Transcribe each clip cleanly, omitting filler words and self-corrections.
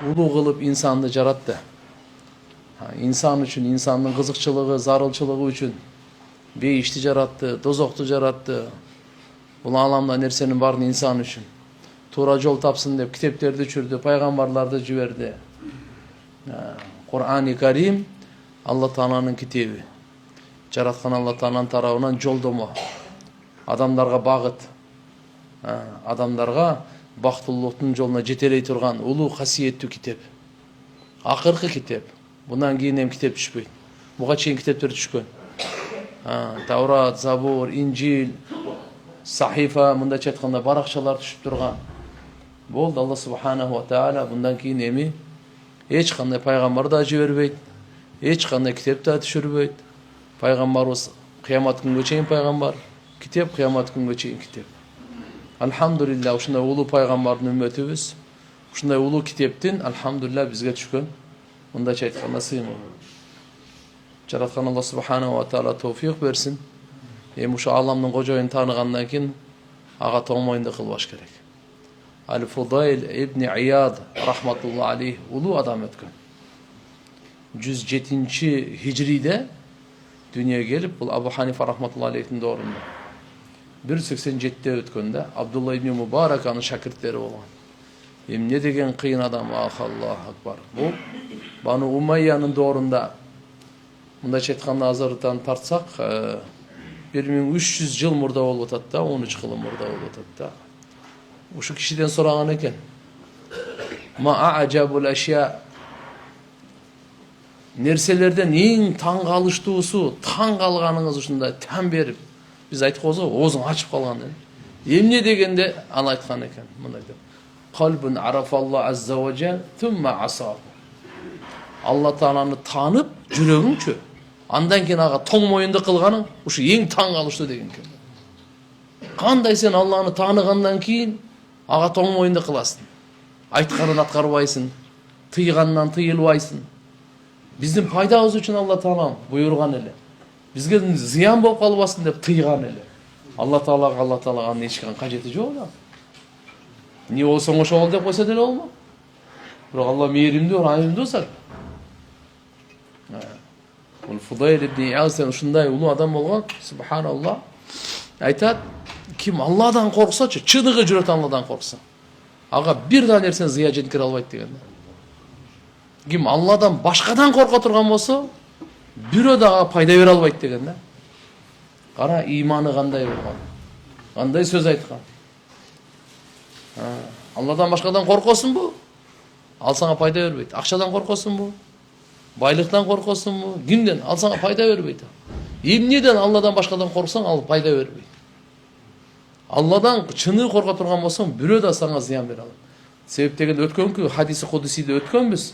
улуу кылып инсанды жаратты. İnsan üçün, insanın kızıkçılığı, zarılçılığı üçün beyişti jarattı, dozoktu jarattı. Бұл аламда нерсенин барын insan үшін. Тура жол тапсын деп китептерди чүрдү, пайгамбарларды жиберди. Кур'ан-ы Карим Алла Тааланын китеби. Жараткан Алла Тааланын тарабынан жолдомо. Адамдарга багыт. Адамдарга бактылуулуктун жолуна жетелей турган улуу касиеттүү китеп. Акыркы китеп. Bundan кейін hem kitap düşpeydi. Buğa çeyin kitaplar düşkön. Tavrat, Zabur, İncil, Sahifa, bunda çetkanda barakçalar düşüp durgan. Boldu Allah subhanahu wa ta'ala bundan кейін emi hiç qanday paygambar da jibirбейт, hiç qanday kitap da düşürбейт. Paygambarımız kıyamat gününe çeyin paygambar, kitap kıyamat gününe çeyin kitap. Alhamdulillah, uşunday ulu paygambarın ümmetimiz, uşunday ulu kitaptin alhamdulillah bizge düşkön. Bunda çaytqanda sıyma. Jaratkan Allah subhanahu wa ta'ala tawfiq bersin. Uşu alamның kojoyun tanıgandan keyin ağa toğmoyunda kılbaş gerek. Al-Fudayl ibn İyad rahmatullahi aleyh ulu adam ötkön. 107. Hicri'de dünyaya gelip bu Abu Hanife rahmatullahi aleyhin doğrunda. 187'de ötkönde Abdullah ibn Mübarak'ın şakirtleri olan. Ne degen kıyın adam, Allah akbar. Bu Banu Umayya'nın doğrunda bunda çetkanda azarıdan tartsak 1300 yıl murda olup atat da 13 yıl murda olup atat da. Uşu kişiden soran eken ma a'jabul eşya nerselerden eng taң kalıştıusu, taң kalganыңız uşunda tam berip biz aytıp qo'ysak ozun açıp kalgan dedi. Emne degende ana aytkan eken mınday dep. Kalbun arafallah azza ve cel thumma asahu. Allah Taala'nı tanıp жүрөгүңчү. Andan keyin aga тоң moyunda kılgaның uşu eң taң kalıştı degen ken. Kандай sen Allah'ını tanıgandan keyin aga тоң moyunda kılasın. Aytkanын atkarбайсың, tıygandan tıyылбайсың. Биздин пайдабыз үчүн Allah Taala buyurgan ele. Bizge ziyan болуп калбасын деп tıygan ele. Allah Taala'nın ешкан кажети жок да. Не болсоң ошол деп койсо деле болмок. Бирок Алла мээримдүү, райымдуу сар. Бул Фудайл ibn İyad ушундай улуу адам болгон, субханаллах. Айтат, ким Алладан корксочу, чыныгы жүрөт Алладан коркса. Ага бир да нерсени зыя жеткире албайт деген. Ким Алладан башкадан корко турган болсо, бирөө дагы пайда бере албайт деген да. Кара иманы кандай болгон. Кандай сөз айткан. Алладан башкадан коркосунбу? Ал сага пайда бербейт. Акчадан коркосунбу? Байлыктан коркосунбу? Кимден? Ал сага пайда бербейт. Эмнеден Алладан башкадан корксоң, ал пайда бербейт. Алладан чыны корко турган болсоң, бирөө да сага зыян бере алат. Себеп деген өткөнкү хадиси кудусиде өткөнбүз.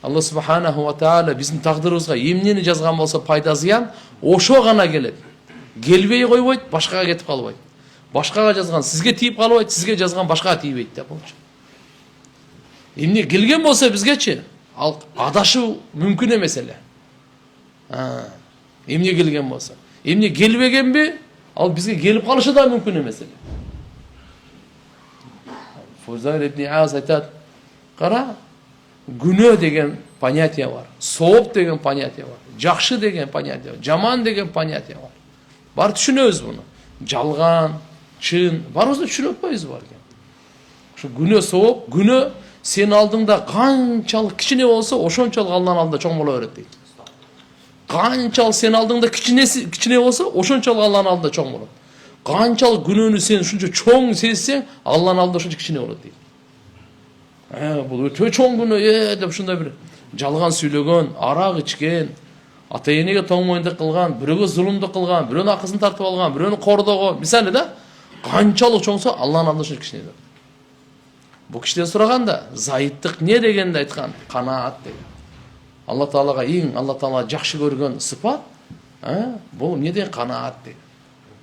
Алла субханаху ва таала биздин тагдырыбызга эмнени жазган болсо пайда зыян, ошо гана келет. Келбей койбойт, башкага кетип калбайт. Башкага жазган сизге тийип калбайт, сизге жазган башкага тийбейт деп болчу. Эмне келген болсо бизгечи, ал адашуу мүмкүн эмес эле. Эмне келген болсо. Эмне келбегенби, ал бизге келип калышы да мүмкүн эмес эле. Фудайл ibn İyad айтат, кара, күнөө деген понятие бар, сооп деген понятие бар, жакшы деген понятие бар, жаман деген понятие бар. Бар түшүнөбүз буну. Жалган, чын, барыбызды түшүнүп атпайбыз баркен. Ушу күнөө сооп, күнөө сен алдыңда канчалык кичине болсо, ошончолук Алланын алдында чоң боло берет дейт. Канчалык сен алдыңда кичине болсо, ошончолук Алланын алдында чоң болот. Канчалык күнөөнү сен ушунча чоң сезсең, Алланын алдында ошончо кичине болот дейт. Бул өтө чоң күнөө деп ушундай бир жалган сүйлөгөн, арак ичкен, ата энеге тоң моюнда кылган, бирөөгө зулумдук кылган, бирөөнүн акысын тартып алган, бирөөнү кордогон, мисалы да, канчалык чоңсо Алланын алдында ошончо кичине. Бул кишиден сураганда, зайыптык не дегенди айткан? Канаат деген. Алла Таалага эң Алла Таала жакшы көргөн сыпат, бул эмне деген? Канаат деген.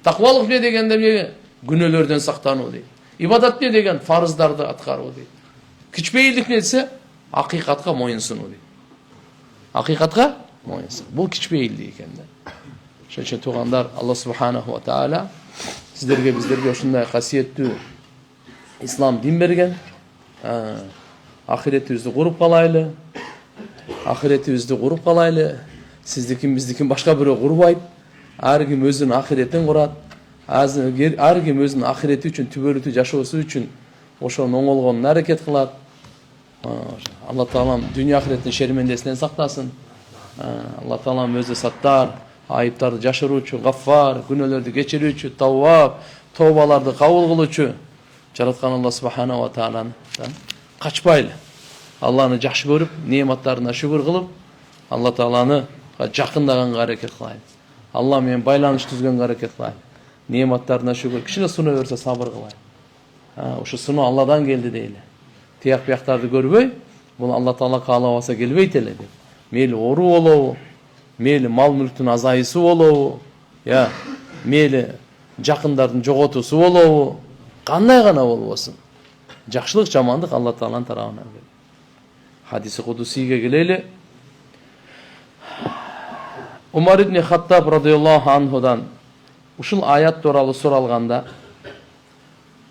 Таквалык не дегенде эмне? Күнөөлөрдөн сактануу дейт. Ибадат не деген? Фарыздарды аткаруу дейт. Кичпейилдик не десе? Акыйкатка моюнсунуу дейт. Акыйкатка моюнсун. Бул кичпейилдик экен да. Ошон үчүн туугандар, Алла субханаху ва таала сиздерге, биздерге ушундай касиеттүү ислам дин берген. Ahiretibizди kurup kalайлы. Ahiretibizdi kurup kalайлы. Sizdikin bizdikin başka biri kurbayt. Her kim özünün ahiretini kurat. Her kim özünün ahireti üçün, tübörütü yaşosu üçün oşonun oңолгонуна hareket kılat. Allah Taalam dünya ahiretini şermendesinden saklasın. Allah Taalam özü sattar, ayıptарды jaşıruuchu, gaffar, günölөрдү geçiruuchu, tawwab, tawbalardı kabul kılıuchu. Jaratkan Allah Subhanahu ve Taala'dan kaçpaylı. Allah'ını жақшы көрүп, nematlarına şükür kılıp, Allah Taala'nı жақындаганга hareket kılaylı. Allah менен байланыш түзгөнгө hareket kılaylı. Nematlarına şükür. Kişine sunu verse sabır kılaylı. Uşu sunu Allah'dan geldi deyli. Tiyak biyaktарды көрбөй, bunu Allah Taala kaalabasa gelbeyt ele деп. Meyli oru болобу, meyli mal mülktün azayısı болобу, ya meyli жақындардын жоготуусу болобу, кандай гана болбосун. Жакшылык, жамандык Allah Taala'nын тарабынан келет. Hadisi Kudusiyge geleli. Umar ibn Hattab radıyallahu anhudan uşul ayat toralı soralganda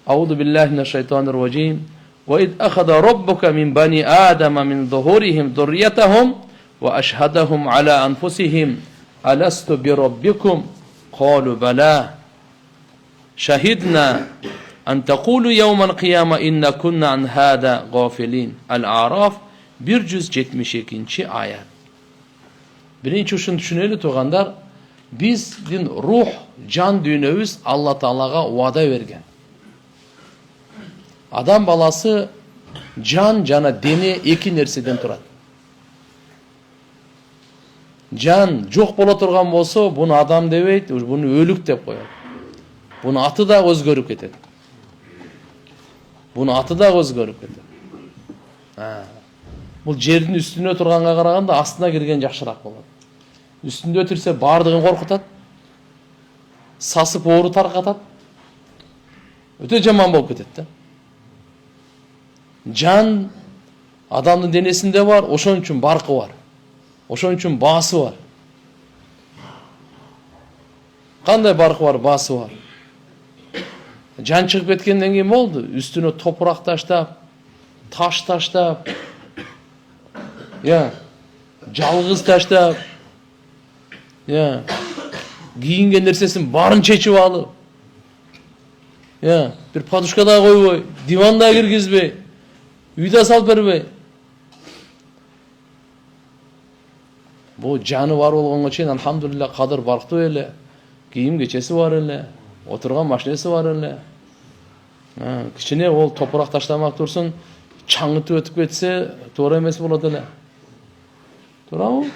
Auzu billahi mineşşeytanirracim ve iz ahada rabbuka min bani adama min zuhurihim zurriyetahum ve eşhedahum ala anfusihim alastu bi rabbikum qalu bala şahidna en taqulu yevmel kıyame inna kunna an hada gafilin. El-Araf 172. ayet. Birinci uşun düşüneli toğandar, bizdin ruh, can düynöbüz Allah Taala'ga vada vergen. Adam balası can jana deni iki nerseden turат. Can жоқ bola turgan bolsa, bunu adam debeyt, bunu ölük dep koyar. Bunu atı da özgörüp ketedi. Bunu atı da özgörüp ketedi. Бұл жердің üstüne turganга karaganda астына кирген жакшыраак болот. Üstünde ötürse bardığın korkutat. Sasıp oğru tarqatat. Öte jaman bolup ketedi. Can adamın denesinde var, oşon üçün barkı var. Oşon üçün baası var. Qanday barkı var, baası var. Can çıkıp etkenden keyin oldu. Üstüne toprak taştap, taş taştap, ya жалгыз таштап, ya kiyinген нерсесин барын чечип алып, ya bir подушка да койбой, диван да киргизбей, үй да салып бербей. Бу жаны бар болгонго чейин алхамдулилlah кадыр барктуу эле, кийим кечеси бар эле, отурган машинеси бар эле. Кичине ол топурак таштамак турсун, чаңытып өтүп кетсе, туура эмес болот эле. Туурабы?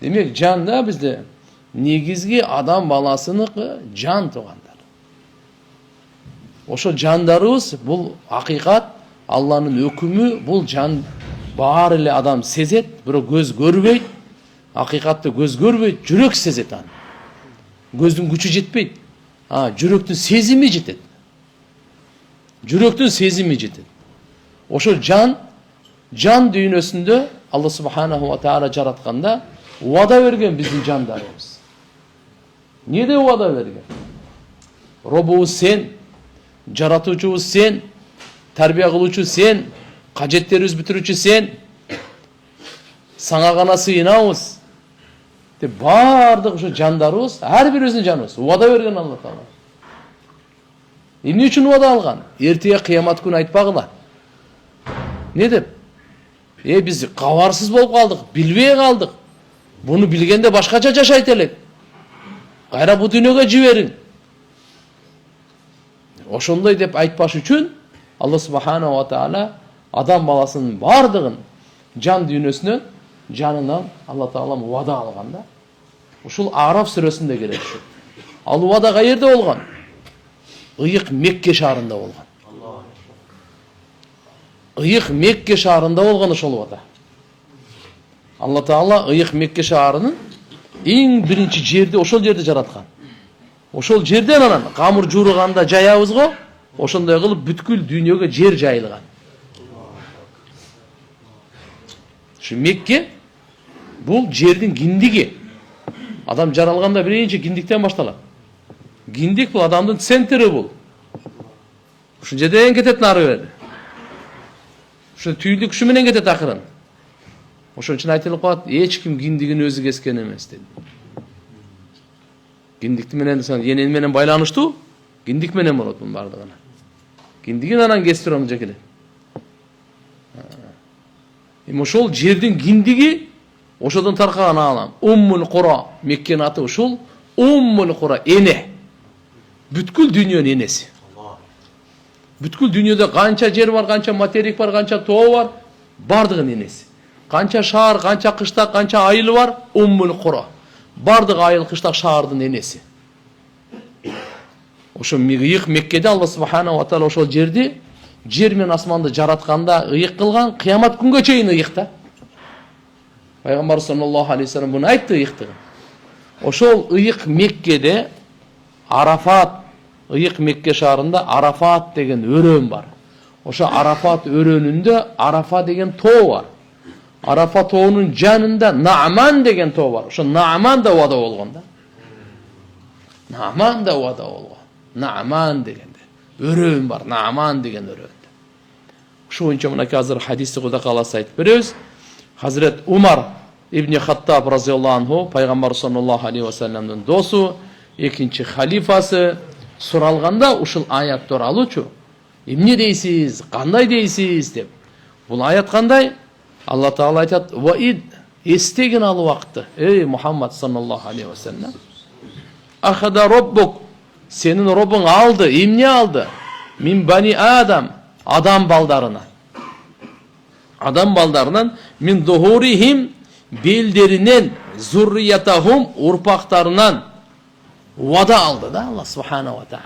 Демек, жан да бизде негизги адам баласыныкы жан тугандар. Ошо жандарыбыз бул акыйкат, Алланын өкүмү, бул жан бар эле адам сезет, бирок көз көрбөйт. Акыйкатты көз көрбөйт, жүрөк сезет аны. Көздүн күчү жетпейт. Жүрөктүн сезими жетет. Жүрөктүн сезими жетет. Ошо жан дүйнөсүндө Allah Subhanahu ve Teala jaratkanda vada bergen bizdin jandarыбыз. Неде vada bergen? Robubuz sen, jaratуучубуз sen, tarbiya kılуучу sen, kajetlerimiz бүтүрүүчү sen. Sana gana sığınabыз. Деп бардык ошо жандарыбыз, ар бирибиздин жаныбыз vada bergen Allah Taala. Эмне үчүн vada алган? Эртеге кыямат күнү айтпагыла. Не деп? Biz kavarsız bolup kaldık, bilbeye kaldık. Bunu bilgende başkaça jaşayt elek. Kayra bu dünyoga jiberin. Oşondoy dep айтпаш үчүн Allah Subhanahu wa Taala adam balasının bardığın can dünösünün canından Allah Taala vada alganda. Uşul Araf сүрөсүндө келет şu. Ал vada kayerде болгон? Iyık Mekke şaharında болгон. Iyık Mekke şaharında olgan ошол vada. Allah Taala Iyık Mekke şaharının en birinci жерде, ошол жерде жараткан. Ошол жерден анан камыр жуурганда жаябыз го, ошондой кылып бүткүл дүйнөгө жер жайылган. Şu Mekke бул жердин киндиги. Адам жаралганда биринчи киндиктен башталат. Киндик бул адамдын центри бул. Ушул жерден кетет нары бери. Ошо түйдүк ушу менен кетет акырын. Ошон үчүн айтылып калат, эч ким киндигин өзү кескен эмес деди. Киндикти менен енен менен байланыштуу, киндик менен болот бунун бардыгына. Киндигин анан кестирип аны жекелет. Эми ошол жердин киндиги ошодон таркаган алам. Уммул Кура, Меккенин аты ушул. Уммул Кура эне. Бүткүл дүйнөнүн энеси. Бүткүл дүйнөдө канча жер бар, канча материк бар, канча тоо бар, бардыгынын энеси. Канча шаар, канча кыштак, канча айыл бар, Уммул Кура. Бардык айыл, кыштак, шаардын энеси. Ошо ыйык Меккеде Алла субханаху ва таала ошол жерди, жер менен асманды жаратканда ыйык кылган, кыямат күнгө чейин ыйык да. Пайгамбар саллаллаху алейхи вассалам буну айтты ыйыктыгын. Ошол ыйык Меккеде Арафат, ыйык Мекке шаарында Арафат деген өрөөн бар. Ошо Арафат өрөөнүндө Арафа деген тоо бар. Арафа тоонун жанында Нааман деген тоо бар. Ошо Нааман да убада болгон да. Нааман да убада болгон. Нааман дегенде өрөөн бар. Нааман деген өрөөндө. Ошо боюнча мынакей азыр хадисти Кудай кааласа айтып беребиз. Хазрет Умар ибн Хаттаб разияллаху анху пайгамбар саллаллаху алейхи ва салламдын досу, экинчи халифасы суралганда ушул аят тууралуучу эмне дейсиз, кандай дейсиз деп. Бул аят кандай? Алла Таала айтат: "Ваид" эстеген ал убакытты. Эй Мухаммад саллаллаху алейхи ва саллам. Ахада роббук, сенин робуң алды, эмне алды? Мин бани Адам, адам балдарынан. Адам балдарынан мин духурихим, белдеринен, зурриятахум, урпактарынан вада алды да Алла субханаху ва таала.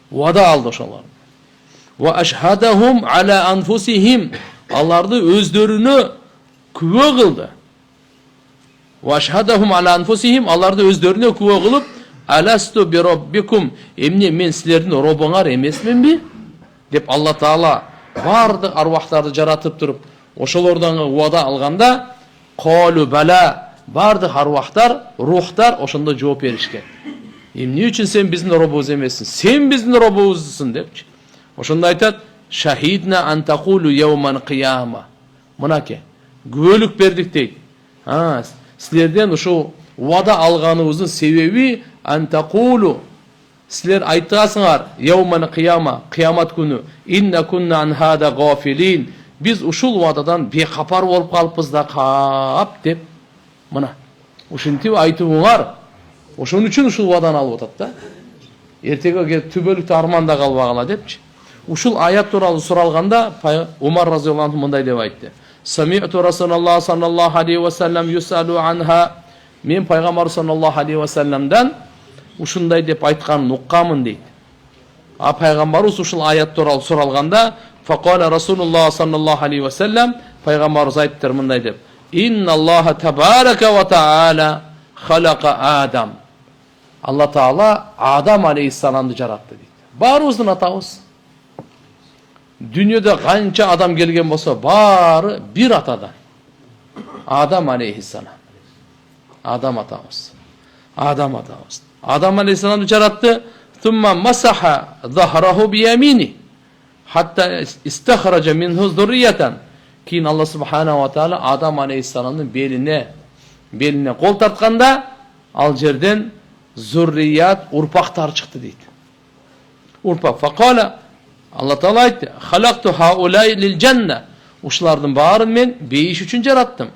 Вада алды ошолор. Ва ашхадахум ала анфусихим, аларды өздөрүнө күбө кылды. Ва ашхадахум ала анфусихим, аларды өздөрүнө күбө кылып, аласту би роббикум, эмне мен силердин робуңар эмесминби? Деп Алла Таала бардык арвахтарды жаратып туруп, ошолордон вада алганда, қалу бала, бардык арвахтар, рухтар ошондо жооп беришкен. Эмне үчүн сен биздин робубуз эмессиң? Сен биздин робубузсуң депчи. Ошондо айтат: "Шахидна ан тaqulu yawman qiyama." Мынаке, күбөлүк бердик дейт. Силерден ушу вада алганыбыздын себеби ан taqulu, силер айтасыңар, yawman qiyama, кыямат күнү, инна kunna an hada ghafilin, биз ушул вададан бекапар болуп калыппыз да кап деп. Мына ушинтип айтууңар, ошон үчүн ушул ваданы алып атат да. Эртеге түбөлүктө арманда калбагыла депчи. Ушул аят тууралуу суралганда Умар разияллаху анху мындай деп айтты: "Сами'ту Расулуллах саллаллаху алейхи ва саллам юсалу анха." Мен пайгамбар саллаллаху алейхи ва салламдан ушундай деп айтканын укканмын дейт. А пайгамбарыбыз ушул аят тууралуу суралганда, фaqala Расулуллах саллаллаху алейхи ва саллам, пайгамбарыбыз айттыр мындай деп: "Инна Аллаха табарака ва таала халака Адам." Алла Таала Адам алейхиссаламды жаратты дейт. Баарыбыздын атабыз. Дүйнөдө канча адам келген болсо, баары бир атадан. Адам алейхиссалам. Адам атабыз. Адам атабыз. Адам алейхиссаламды жаратты. Thumma masaha dhahrahu bi yamini hatta istakhraja minhu zurriyatan. Keyin Alloh subhanahu va taala Adam aleyhisselam'ın beline kol tartkanda al жерден zurriyat urpaktar çıktı deydi. Urpak. Faqala Allah Taala aytdı: "Halaqtu haulay lil cennet." Uşlardan bağırın men beyiş üçün jarattım.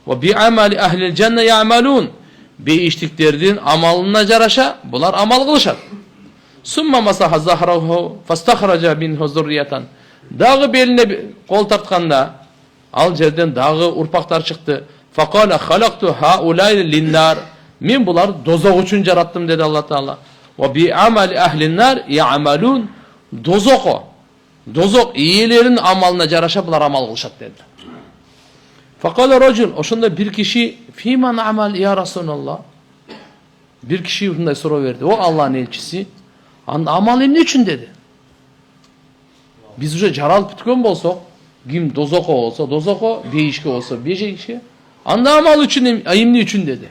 Ve bi amali ahlil cennet ya'malun. Beyiştiklerinin amalına jaraşa bular amal kılışat. Summa masaha zahrahu fastakhraja minhu zurriyatan. Dağı beline kol tartkanda al жерден dağı urpaktar çıktı. Faqala halaqtu haulay linnar. Men bular dozok üçün jarattım dedi Allah Taala. Ve bi amali ahlin nar ya'malun. Dozok iyilerin amalına jaraşa bular amal kılışat dedi. Faqala racul, oşunda bir kişi fiman amal ya Resulullah. Bir kişi bunday soru verdi. O Allah'ın elçisi. Amal ne için dedi. Biz уже жаралып бүткөн болсок, ким дозоко болсо, дозоко, бейишке болсо, бейишке. Анда амал үчүн эмне үчүн dedi.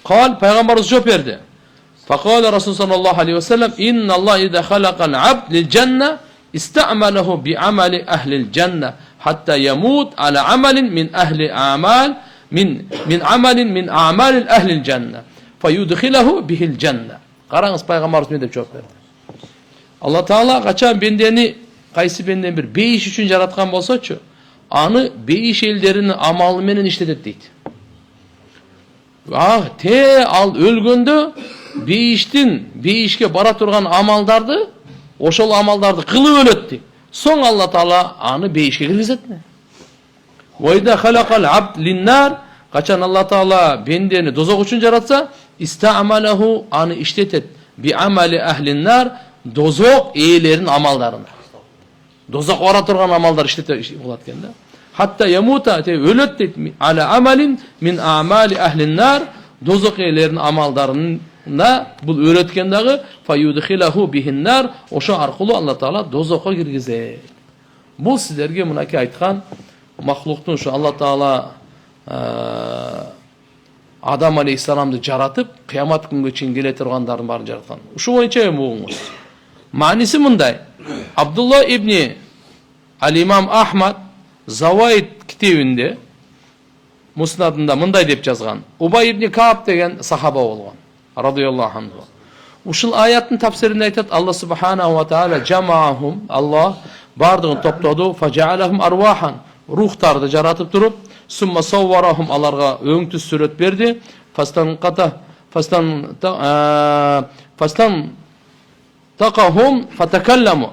Kal, Peygamberimiz cevap verdi. Faqala Resulullah sallallahu aleyhi ve sellem: "İnna Allah idha halaqal abd lil cennet ista'malahu bi amali ahlil cennet hatta yamut ala amalin min ahli amal min amalin min amalil ahlil cennet fayudkhilahu bihil cennet. Qarаңыз пайғамбарымыз не деп жауап берді. Алла Тағала қачан бендені қайсы бенден бір бейіш үшін жаратқан болса-чу, аны бейіш елдерінің амалыменен іштетеді дейді. Ал өлгенде бейішке бара тұрған амалдарды, ошол амалдарды қылып өледі дейді. Соң Алла Тағала аны бейішке кіргізеді. Вайда халақал абд линнар, қачан Алла Тағала бендені дозақ үшін жаратса, ista'malahu аны іштетеді. Би амали ахлиннар, дозақ иелерінің амалдарына. Дозақ бара тұрған амалдар іштетеді болады екен да. Hatta yamuta ölüt dedi. Ala amalin min amali ahlinnar, dozaq iyelerinin amallarına bu öğretkendağı fayudkhilahu bihinnar, oşa arqılı Allah Taala dozaqa girgizedi. Bu sizlerge mınaki aytkan mahluktun şu Allah Taala Adam aleyhisselamды жаратып, қиямат күнге чейин келе тұрғандарын барын жаратқан. Ушу боюнча угуңуз. Мааниси мындай. Абдулла ибни Ал-Имам Ахмад Заваид китебинде Муснадында мындай деп жазган. Убай ибн Кааб деген сахаба болгон. Радияллаху анху. Ушул аяттын тафсиринде айтат, Алла субханаху ва таала жамаахум, Алла бардыгын топтоду, фажаалахум арвахан, рухтарды жаратып туруп, сумма савварахум, аларга өңтүс сүрөт берди, фастан тақахум фатакалламу,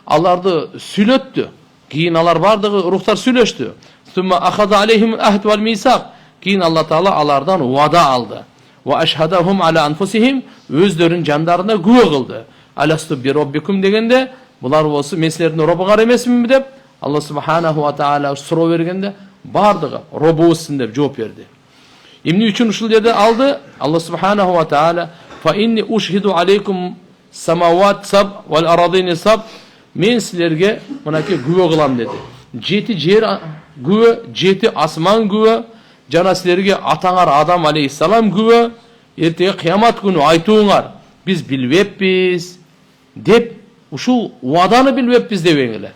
аларды сүйлөттү. Кейін алар бардығы рухтар сүйлөштү. Сумма ахада алейхим ахд вал мисақ. Кейін Алла Таала алардан уада алды. Ва ашхадахум ала анфусихим, өздөрүн жандарына күбө кылды. Аласту би роббикум дегенде, булар болсу мен силердин робуңар эмесминби деп Алла субханаху ва таала суроо бергенде бардығы робусун деп жооп берди. Эмне үчүн ушул жерде алды? Алла субханаху ва таала фа инни ушхиду алейкум самават саб вал арадини саб, мен силерге мынаке күбө кылам деди. 7 жер күбө, 7 асман күбө, жана силерге атаңар Адам алейхиссалам күбө, эртеге кыямат күнү айтууңар, биз билбеппиз деп ушул уаданы билбеппиз дебеңилер.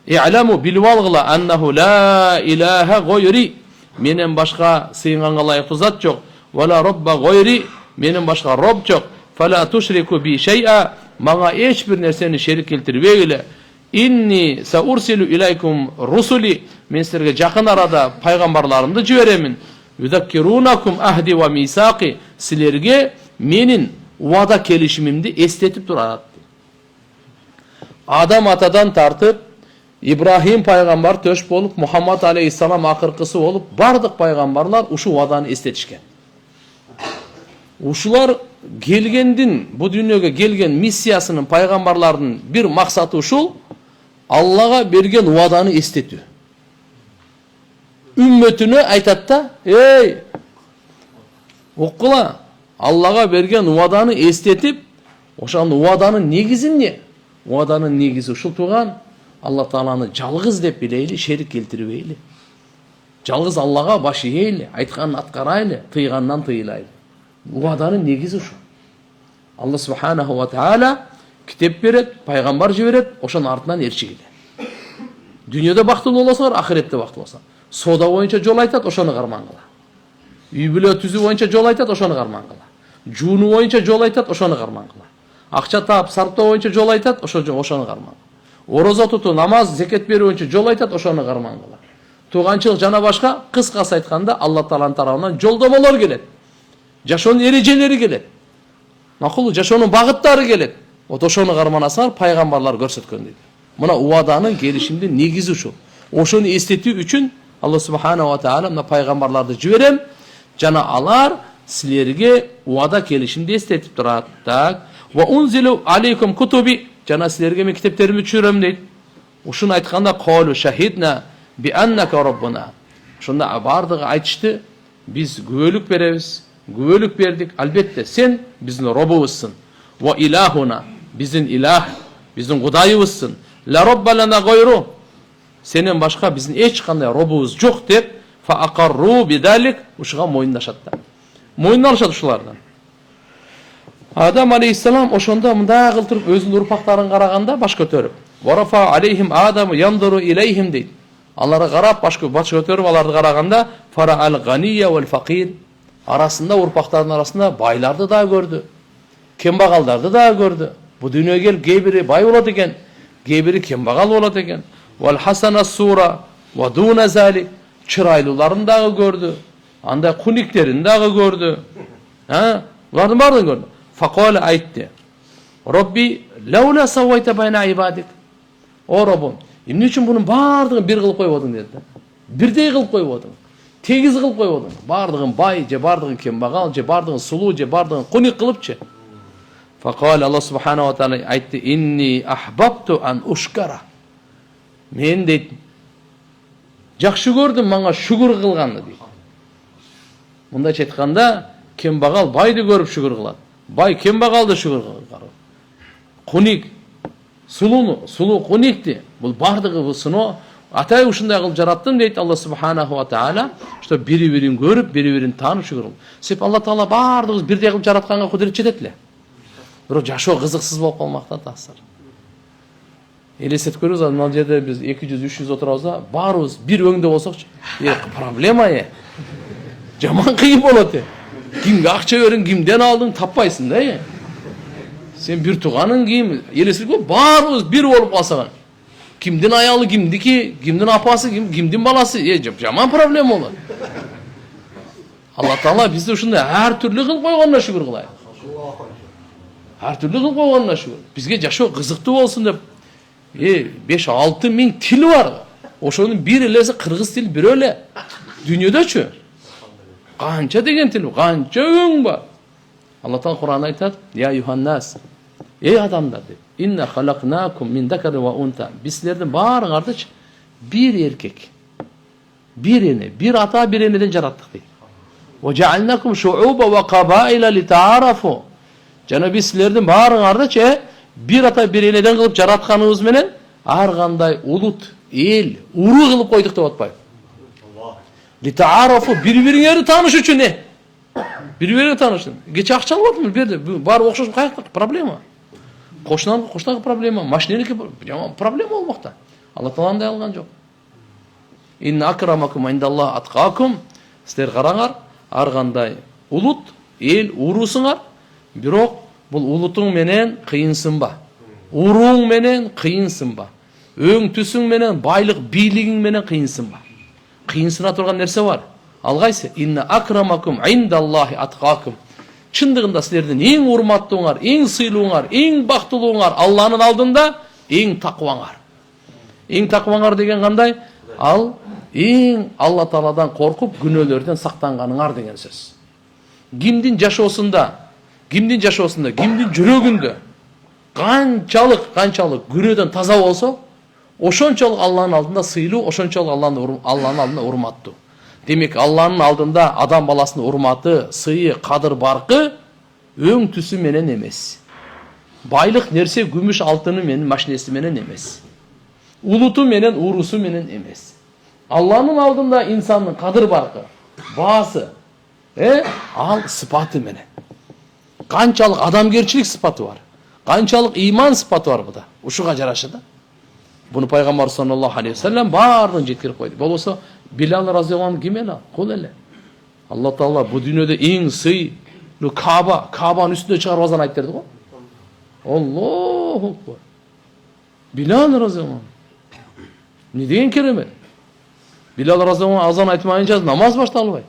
И'ламу билвалгыла аннаху ла илаха гойри, менен башка сыйынганга ылайыктуу зат жок, вала робба гойри, менен башка роб жок, фала тушрику би шай'a, мага эч бир нерсени шерик келтирбегиле. Inni saursilu ilaykum rusuli, men силерге жакын арада пайгамбарларымды жиберемин. Юзаккирунаkum ahdi wa misaqi, силерге менин уада келишимимди эстетип турат. Адам атадан тартып Ибрахим пайгамбар төш болуп, Мухаммад алейхиссалам акыркысы болуп, бардык пайгамбарлар ушу уаданы эстетишкен. Ушулар келгендин, бу дүйнөгө келген миссиясынын пайгамбарлардын бир максаты ушул, Аллага берген уаданы эстетүү. Үммөтүнө айтат да, эй, окула, Аллага берген уаданы эстетип, ошонун уаданын негизи эмне? Уаданын негизи ушул туган, Алла Тааланы жалгыз деп билейли, шерик келтирбейли. Жалгыз Аллага баш ийели, айтканын аткарайлы, тыйгандан тыйлайлы. Уаданын негизи ушул. Алла субханаху ва таала китеп берет, пайгамбар жиберет, ошонун артынан ээрчигиле. Дүйнөдө бактылуу болосуңар, ахиретте бактылуу болсоң. Соода боюнча жол айтат, ошону кармангыла. Үй бүлө түзүү боюнча жол айтат, ошону кармангыла. Жууну боюнча жол айтат, ошону кармангыла. Акча таап сарптоо боюнча жол айтат, ошону кармангыла. Орозо тутуу, намаз, зекет берүү боюнча жол айтат, ошону кармангыла. Тууганчылык жана башка, кыскасы айтканда, Алла Тааланын тарабынан жолдомолор келет. Жашоонун эрежелери келет. Макулу жашоонун багыттары келет. Ошону карманасаңар, пайгамбарлар көрсөткөн дейт. Мына уаданын келишимдин негизи ушул. Ошону эстетүү үчүн Алла субханаху ва таала мына пайгамбарларды жиберем, жана алар силерге уада келишимди эстетип турат. Так. Ва унзилу алейкум кутуби, жана силерге мен китептеримди түшүрөм дейт. Ушуну айтканда калу шахидна би аннака роббуна. Ошондо бардыгы айтышты, биз күбөлүк беребиз. Күбөлүк бердик. Албетте сен биздин робубузсың. Ва илахуна, биздин илах, биздин кудайыбызсың. Ла робба лана гойру, сенен башка биздин эч кандай робубуз жок деп фа акарру бидалик, ушуга моюндашат. Моюндашат ушулардан. Адам алейхиссалам ошондо мындай кылтырып өзүнүн урпактарын караганда баш көтөрүп, Варафа алейхим адаму яндуру илейхим дейді. Алларға қарап, баш көтеріп аларды қарағанда, фара ал-гания вал-фақир, арасында, ұрпақтардың арасында байларды да көрді, кембағалдарды да көрді. Бұл дүниеге келіп, кейбірі бай болады екен, кейбірі кембағал болады екен. Вал-хасана сура ва дуна залик, чырайлыларын дағы көрді, андай құниктерін дағы көрді. Бұлардың барын көрді. Фақуалы айтты: Робби, лаула сауайта байна ибадик. О Роббым, емне үшін бұның бардығын бір қылып қойып одың деді. Бірдей қылып қойып одың, тегіз қылып қойып одың. Бардығын бай, же бардығын кембағал, же бардығын сұлу, же бардығын құник қылып че. Фақуалы Аллах субхана ва тағала айтты: инни ахбабту ан ушкара. Мен дейді, жақсы көрдім маңа шүгір қылғанды дейді. Мұнда айтқанда, кембағал байды көріп шүгір қылады. Бай кембағалды шүгір қылады. Құник, сұлу құникті. Бұл бардығы бұсыны атай ұшындай қылып жараттым дейді Алла субханаху ва тағала, что бірі-бірін көріп, бірі-бірін танып шүгір қылып. Сеп Алла тағала бардығыз бірдей қылып жаратқанға құдірет жететілі. Бірақ жашо қызықсыз болып қалмақтан тақсыр. Елесет көріңіз, мына жерде біз 200-300 отырауза, барыз бір өңді болсақ, проблема жаман қиын болады. Кімге ақша өрін, кімден алдың, таппайсың да. Сен бір туғаның кім, елесет көріп, барыз бір болып қалсаған. Кімден аялы, кімдікі, кімден апасы, кімден баласы, жаман проблема болады. Алла Тағала бізді ұшында әр түрлі қыл қойғанына шүкір қылайық. Әр түрлі қыл қойғанына шүкір. Бізге жашау қызықты болсын деп, 5-6 мың тілі бар. Ошоның бір елесі қырғыз тілі бір өлі. Дүниеде чө. Қанша деген тілі, қанша өң бар. Алла Тағала Құран айтады: Я юханнас, ей адамдар деп, инна халақнакум мин дакари ва унта. Біз сілердің барыңарды бір еркек, бір ене, бір ата, бір енеден жараттық дейді. Ва жаалнакум шууба ва қабаила ли таарафу. Жана біз сілердің барыңарды бір ата, бір енеден қылып жаратқанымыз менен арғандай ұлт, ел, уру қылып қойдық деп отпайды. Ли таарафу, бір-біріңерді таныш үшін не? Bir-birini tanıştın. Geç akça almadın mı? Var okşaş kayaklık problema. Koşnağı problema. Maşinelik problema olmakta. Allah Taala'nın da algan yok. İnne akramakum indallah atqakum. Sizler qarаңар, arğanday ulut, el urusыңар. Бирок бұл улутуң менен кыйынсың ба? Уруң менен кыйынсың ба? Өң түсүң менен, байлык, бийлигиң менен кыйынсың ба? Кыйынсына турган нерсе бар. Алғайсы, инна акрамакум индаллахи атқакум. Чындығында сілерден ең урматтуыңар, ең сыйлуыңар, ең бақтылуыңар Алланың алдында ең тақуаңар. Ең тақуаңар деген қандай? Ал ең Алла Тағаладан қорқып, күнәлерден сақтанғаныңар деген сөз. Кимдин жашоосунда, кимдин жүрөгүндө қанчалық күнөөдөн таза болсо, ошончолук Алланын алдында сыйлуу, ошончолук Алланын алдында урматтуу. Демек, Алланың алдында адам баласының урматы, сыйы, қадыр барқы өң түсі менен емес. Байлық нерсе күмүш алтыны менен, машинесі менен емес. Улуту менен, урусу менен емес. Алланың алдында инсанның қадыр барқы, басы, ал сыпаты менен. Қанчалық адамгерчилик сыпаты бар, қанчалық иман сыпаты бар бұда. Ушуга жарашы да. Бұны пайғамбар саллаллаху алейхи ва саллям бардығын жеткіріп қойды. Болса Билал разияллаху кім елі? Қол әлі. Алла Тағала бұл дүниеде ең сыйлы Кабаның үстінде шығарып азан айттерді ғой. Аллаху акбар. Билал разияллаху. Не деген керемет. Билал разияллаху азан айтмайынша намаз башталбай.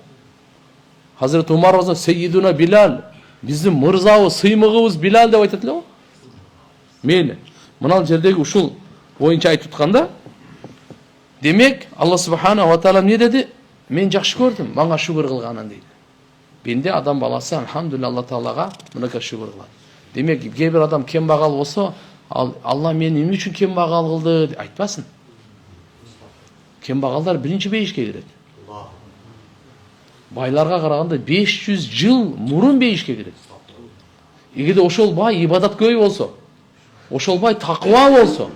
Хазірет Умар разияллаху Сейидуна Билал, біздің мырзауы, сыймығыбыз Билал деп айтады ғой. Мейлі. Мынау жердегі ушул бойынша айтып тұтқанда, демек, Алла Субхана ва Тағала не деді? Мен жақсы көрдім, маңа шүгір қылғанын дейді. Бенде адам баласы, алхамдулилля, Алла Тағалаға мұныка шүгір қылады. Демек, кейбір адам кембағал болса, Алла мен не үшін кембағал қылды деп айтпасын. Кембағалдар бірінші бейішке кіреді. Байларға қарағанда 500 жыл мұрын бейішке кіреді. Егерде ошол бай ибадат көй болса, ошол бай тақуа болса,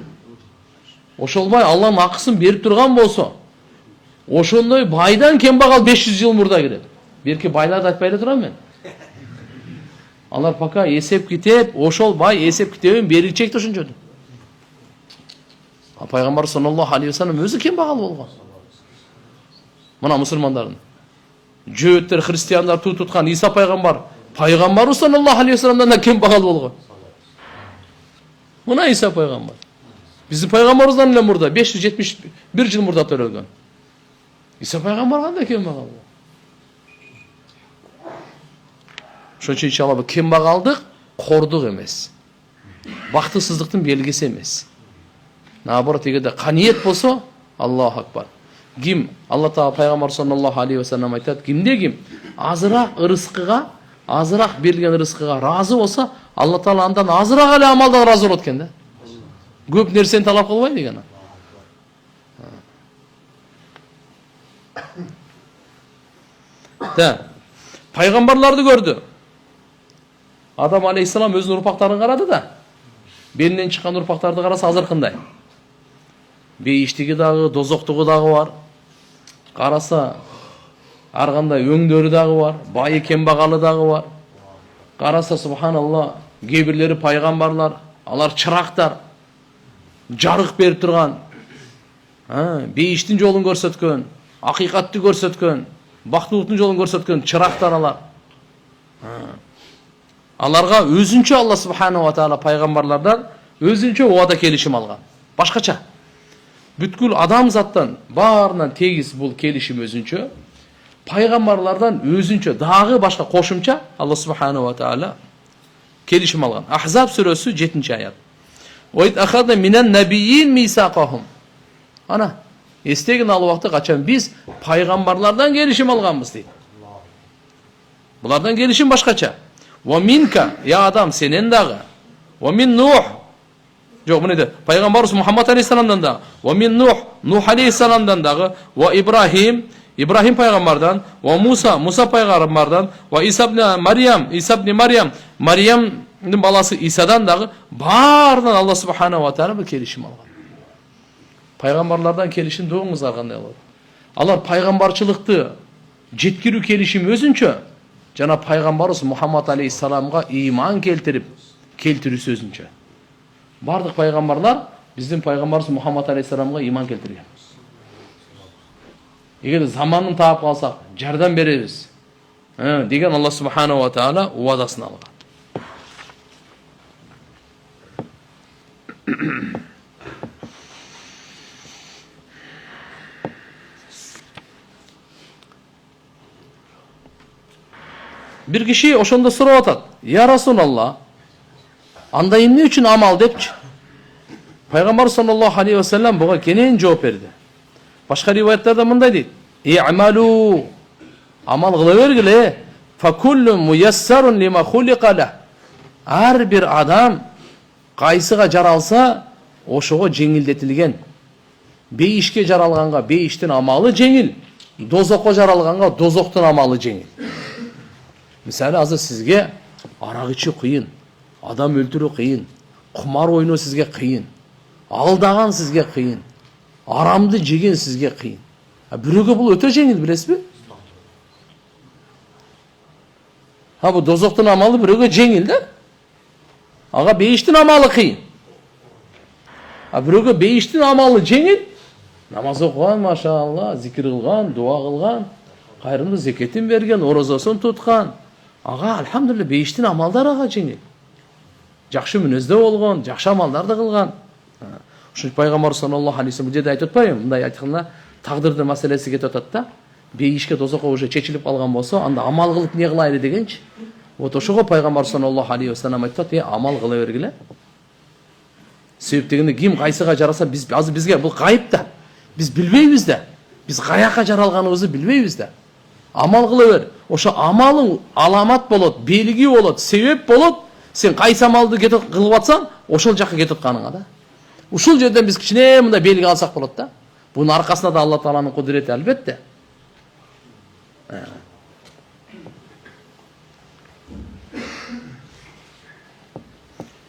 ошол бай Алланың ақысын беріп тұрған болса, ошондой байдан кембағал 500 жыл мұрда кіреді. Берке байларды айтпайлы тұрам мен. Алар пока есеп кетеп, ошол бай есеп кетебін берілчекті үшін жүрді. Пайгамбар саллаллаху алейхи вассалам өзү кембагал болгон. Мына мусулмандардын жөөттөр, христиандар туу туткан Иса пайгамбар, пайгамбар саллаллаху алейхи вассаламдан да кембагал болгон. Мына Иса пайгамбар. Биздин пайгамбарыбыздан эле мурда 571 жыл мурда төрөлгөн. Иса пайгамбар кандай кембагал болгон. Ошон үчүн иншалла бул кембагалдык кордук эмес. Бактысыздыктын белгиси эмес. Наоборот, эгерде каниет болсо, Аллаху акбар. Ким Алла Таала пайгамбар саллаллаху алейхи вассалам айтат, кимде ким азыраак ырыскыга, азыраак берилген ырыскыга разы болсо, Алла Таала андан азыраак эле амалдан разы болот экен да. Көп нерсени талап кылбайт деген. Пайгамбарларды көрдү. Адам алейхиссалам өзүнүн урпактарын карады да. Белинен чыккан урпактарды караса азыр кандай? Бейиштиги дагы, дозоктугу дагы бар. Караса ар кандай өңдөрү дагы бар, байы кембагалы дагы бар. Караса субханалла, кээ бирлери пайгамбарлар, алар чырактар, жарык берип турган, бейиштин жолун көрсөткөн, акыйкатты көрсөткөн, бактылыктын жолун көрсөткөн чырактар алар. Аларга өзүнчө Алла субханаху ва таала пайгамбарлардан өзүнчө убада келишим алган. Башкача. Бүткүл адамзаттан баарынан тегиз бул келишим өзүнчө. Пайгамбарлардан өзүнчө дагы башка кошумча Алла субханаху ва таала келишим алган. Ахзаб сүрөсү 7-аят. Ойт ахада минан набийин мисақахум. Ана, эстегин ал убакта качан биз пайгамбарлардан келишим алганбыз дейт. Булардан келишим башкача. Ва минка, я адам сенен дагы. Ва мин Нух. Жок, мына пайгамбарыбыз Мухаммад алейхиссаламдан дагы. Ва мин Нух алейхиссаламдан дагы. Ва Ибрахим пайгамбардан. Ва Муса пайгамбардан. Ва Иса ибн Марьям, Мариямдын баласы Исадан дагы баарынан Алла субханаху ва таала бир келишим алган. Пайгамбарлардан келишим доңуздар кандай болот? Алар пайгамбарчылыкты жеткирүү келишим өзүнчө жана пайгамбарыбыз Мухаммад алейхиссаламга ыйман келтирүүсү өзүнчө. Бардык пайгамбарлар биздин пайгамбарыбыз Мухаммад алейхиссаламга ыйман келтирген. Эгер заманын таап калсак, жардам беребиз деген Алла субханаху ва таала убадасын алган. Bir kişi ошондо сурап атат. Я Расулалла, анда эмне үчүн амал депчи? Пайгамбар саллаллаху алейхи ва саллям буга кенен жооп берди. Башка риваяттарда мындай дейт: "И'малу", амал кыла бергиле. "Фа куллу муяссарун лима хулика ла". Ар бир адам кайсыга жаралса, ошого жеңилдетилген. Бейишке жаралганга бейиштин амалы жеңил, дозокко жаралганга дозоктун амалы жеңил. Мисалы, азыр сизге арак ичүү кыйын, адам өлтүрүү кыйын, кумар ойноо сизге кыйын, алдаган сизге кыйын, арамды жеген сизге кыйын. Бирөөгө бул өтө жеңил, билесизби? Бул дозоктун амалы бирөөгө жеңил да. Ага бейиштин амалы кыйын. Бирөөгө бейиштин амалы жеңил, намаз окуган, машалла, зикир кылган, дуа кылган, кайрымды зекетин берген, орозосун туткан. Ага алхамдулилlah бейиштин амалдар ага жеңил. Жакшы мүнөздө болгон, жакшы амалдарды кылган. Ошо пайгамбар саллаллаху алейхи вассалам бул жерде айтып атпайбы? Мындай айтканда тагдырдын маселеси кетип атат да. Бейишке дозокко уже чечилип калган болсо, анда амал кылып не кылайлы дегенчи. Вот ошого пайгамбар саллаллаху алейхи вассалам айтат, амал кыла бергиле. Себеп дегенде ким кайсыга жараса, азыр бизге бул гайып да. Биз билбейбиз да. Биз каяка жаралганыбызды билбейбиз да. Амал кыла бер. Ошо амалың аламат болот, белги болот, себеп болот. Сен кайсы амалды кылып атсаң, ошол жакка кетип атканыңа да. Ушул жерден биз кичине мындай белги алсак болот да. Бунун аркасында да Алла Тааланын кудурети албетте.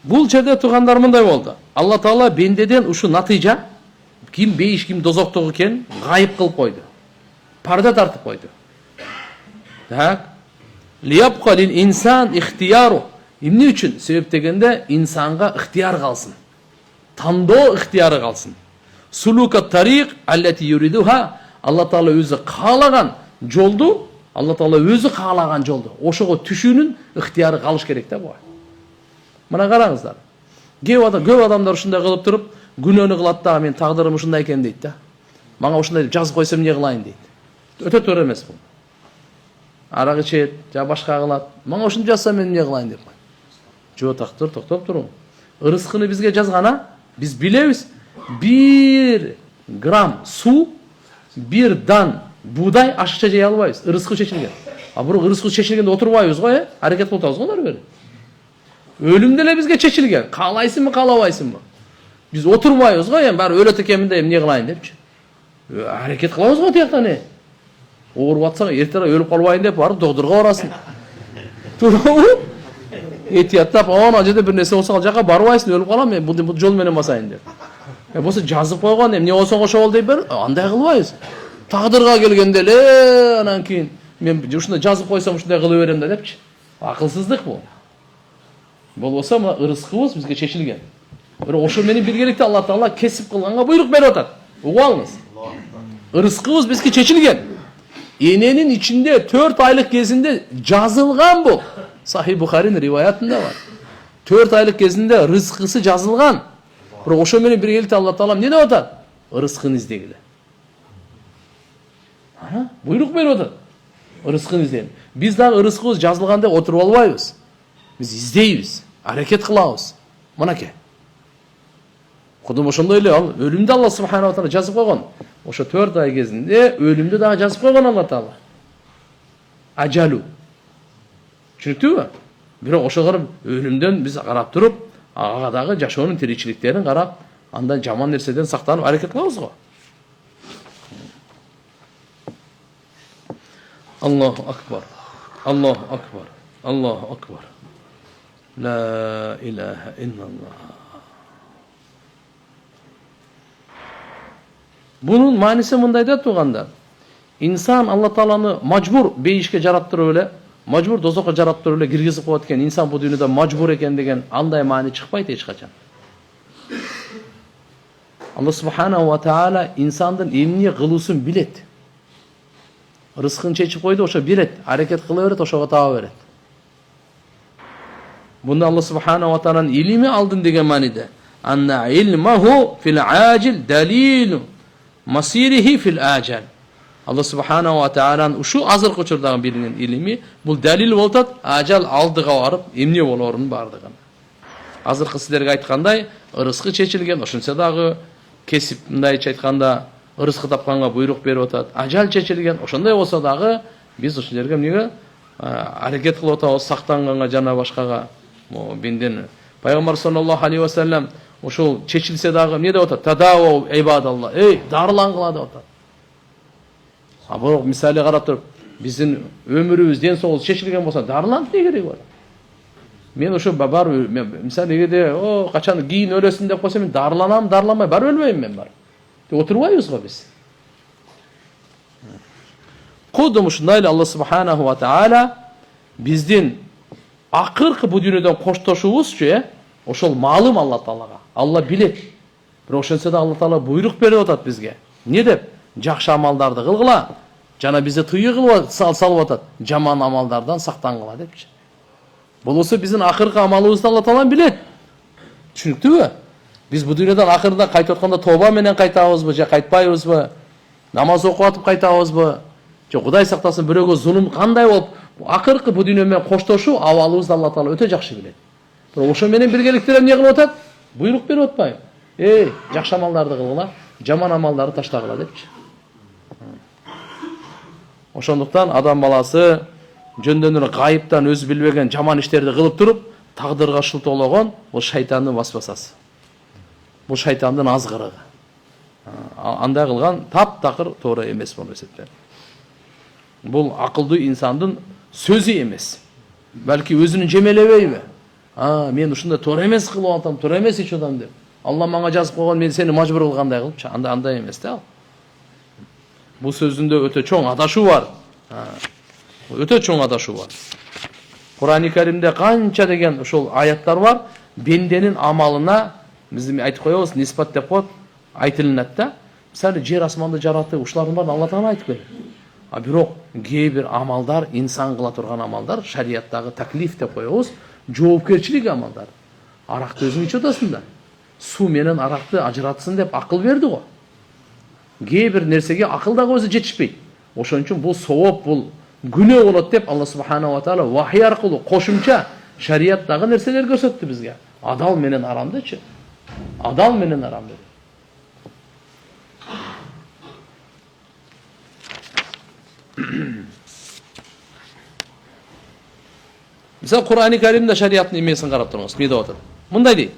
Бул жерде тургандар мындай болду. Алла Таала бендеден ушу натыйжа ким бейиш, ким дозоктогу экен гайып кылып койду. Парда тартып койду. Так. Лиябқа лил инсан ихтияру. Эмне үчүн? Себеп дегенде инсанга ыктыяр калсын. Тандоо ыктыяры калсын. Suluka tariq allati yuriduha. Алла Таала өзі қалаған жолды, Алла Таала өзі қалаған жолды. Ошоға түшүүнүн ыктыяры калыш керек да буга. Мына караңыздар. Көп адамдар ушундай кылып туруп, күнөөнү кылат да, мен тагдырым ушундай экен дейт да. Мага ушундай жазып койсом эмне кылайын дейт. Өтө туура эмес бул. Арак ичет, же башка кылат. Мага ушуну жазсам мен эмне кылайын деп. Жо тактыр, токтоп туруң. Ырыскыны бизге жазган, биз билебиз. 1 грамм суу, 1 дан будай ашыкча жей албайбыз. Ырыскы чечилген. Бирок ырыскы чечилгенде отурбайбыз го, аракет кылып атабыз го ары бери. Өлүм деле бизге чечилген. Каалайсыңбы, каалабайсыңбы? Биз отурбайбыз го, баары өлөт экенмин деп эмне кылайын депчи. Аракет кылабыз го тияктан. Ооруп атсаң, эртең өлүп калбайын деп барып доктурга барасың. Туурабы? Этияттап, ана жерде бир нерсе болсо ал жака барбайсың, өлүп калам, мен бул жол менен басайын деп. Болсо жазып койгон, эмне болсоң ошо бол деп бер, андай кылбайбыз. Тагдырга келгенде эле анан кийин мен ушундай жазып койсом ушундай кыла берем да депчи. Акылсыздык бул. Болбосо мына ырыскыбыз бизге чечилген. Бирок ошо менен биргеликте Алла Таала кесип кылганга буйрук берип атат. Угуп алыңыз. Ырыскыбыз бизге чечилген. Эненин ичинде 4 айлык кезинде жазылган бул. Сахih Бухаринин риваятында бар. 4 айлык кезинде рызкысы жазылган. Бирок ошо менен биргеликте Алла Таала эмне деп атат? Ырыскын издегиле. Буйрук берип атат. Ырыскын издегиле. Биз дагы ырыскыбыз жазылганда отуруп албайбыз. Биз издейбиз, аракет кылабыз. Мынакей. Кудум ошондой эле ал өлүмдү Алла субханаху ва таала жазып койгон. Ошо 4 ай кезинде өлүмдү дагы жазып койгон Алла Таала. Ажалу. Түшүнүктүүбү? Бирок ошо карап өлүмдөн биз карап туруп, ага дагы жашоонун тиричиликтерин карап, андан жаман нерседен сактанып аракет кылабыз го. Аллаху акбар. Аллаху акбар. Аллаху акбар. La ilahe illallah. Bunun manisi mындай да туганда. Инсан Алла Тааланы мажбур бейишке жараттырып эле, мажбур дозокко жараттырып эле киргизип коет экен. Инсан бул дүйнөдө мажбур экен деген андай маани чыкпайт эч качан. Алла субханаху ва таала инсандын эмне кылуусун билет. Рызкын чечип койду, ошо билет, аракет кыла берет, ошого таба берет. Bunda Allah subhanahu wa ta'ala'nın ilmi aldın деген manide. Anna ilmahu fil acil dalilu masirihi fil acil. Allah subhanahu wa ta'ala'nın uşu azırkı uçurduğun birinin ilmi bu dalil boltat ajal aldığa varıp emne bolorun bardığın. Azırkı sizlerge aytkanday ырыскы чечилген, ошончо дагы кесип мындайча айтканда ырыскы тапканга буйрук берип атат. Ажал чечилген, ошондой болсо дагы биз ошол жерге эмнеге аракет кылып атабыз, сактанганга жана башкага. Бинден Пайгамбар саллаллаху алейхи ва саллям ошол чечилсе дагы эмне деп атат? Тадау ибадалла. Эй, дарылангыла деп атат. Бирок мисалы карап туруп, биздин өмүрүбүз, ден соолугубуз чечилген болсо дарыланып эмне кереги бар? Мен ошо бар мисалы эгерде качан кийин өлөсүн деп койсо мен дарыланам, дарыламай бар өлбөйм мен бар. Деп отурбайбыз го биз. Кудум ушундай эле Алла субханаху ва таала биздин акыркы бу дүйнөдөн коштошуубузчу, ошол маалым Алла Таалага. Алла билет. Бирок ошонсо да Алла Таала буйрук берип атат бизге. Эмне деп? Жакшы амалдарды кылгыла. Жана бизде тыйык кылып салып атат. Жаман амалдардан сактангыла депчи. Болсо биздин акыркы амалыбызды Алла Таала билет. Түшүнүктүүбү? Биз бу дүйнөдөн акырында кайтып атканда тоба менен кайтабызбы, же кайтпайбызбы? Намаз окуп атып кайтабызбы? Же Кудай сактасын бирөөгө зулум кандай болуп акыркы бу дүйнө менен коштошуу абалыбызды Алла Таала өтө жакшы билет. Бирок ошо менен биргеликте эмне кылып атат? Буйрук берип атпайбы? Жакшы амалдарды кылгыла, жаман амалдарды таштагыла депчи. Ошондуктан адам баласы жөндөн эле гайыптан өзү билбеген жаман иштерди кылып туруп, тагдырга шылтоологон бул шайтандын васвасасы. Бул шайтандын азгырыгы. Андай кылган таптакыр туура эмес болуп эсептелет. Бул акылдуу инсандын сөзү эмес. Балки өзүнүн жемелебейби? Мен ушундай туура эмес кылып атам, туура эмес ич адам деп. Алла мага жазып койгон, мен сени мажбур кылгандай кылыпчы. Андай эмес да. Бул сөзүндө өтө чоң адашуу бар. Өтө чоң адашуу бар. Кур'ан-ы Каримде канча деген ошол аяттар бар. Бенденин амалына бизди айтып коебуз, ниспат деп коет. айтылынат да. Мисалы жер асманды жаратты, ушулардын баарын Алла Таала айтып келет. А бирок кээ бир амалдар, инсан кыла турган амалдар, шарияттагы таклиф деп коебуз, жоопкерчилик амалдар. Аракты өзүң ичип атасың да. Суу менен аракты ажыратсын деп акыл берди го. Кээ бир нерсеге акыл дагы өзү жетишпейт. Ошон үчүн бул сооп, бул күнөө болот деп Алла субханаху ва таала вахий аркылуу кошумча шарияттагы нерселер көрсөттү бизге. Адал менен арамдычы. Адал менен арамды. Misal Kur'an-ı Kerim'de şeriatın imesini karab turunuz. Bir de otur. Bunda değil.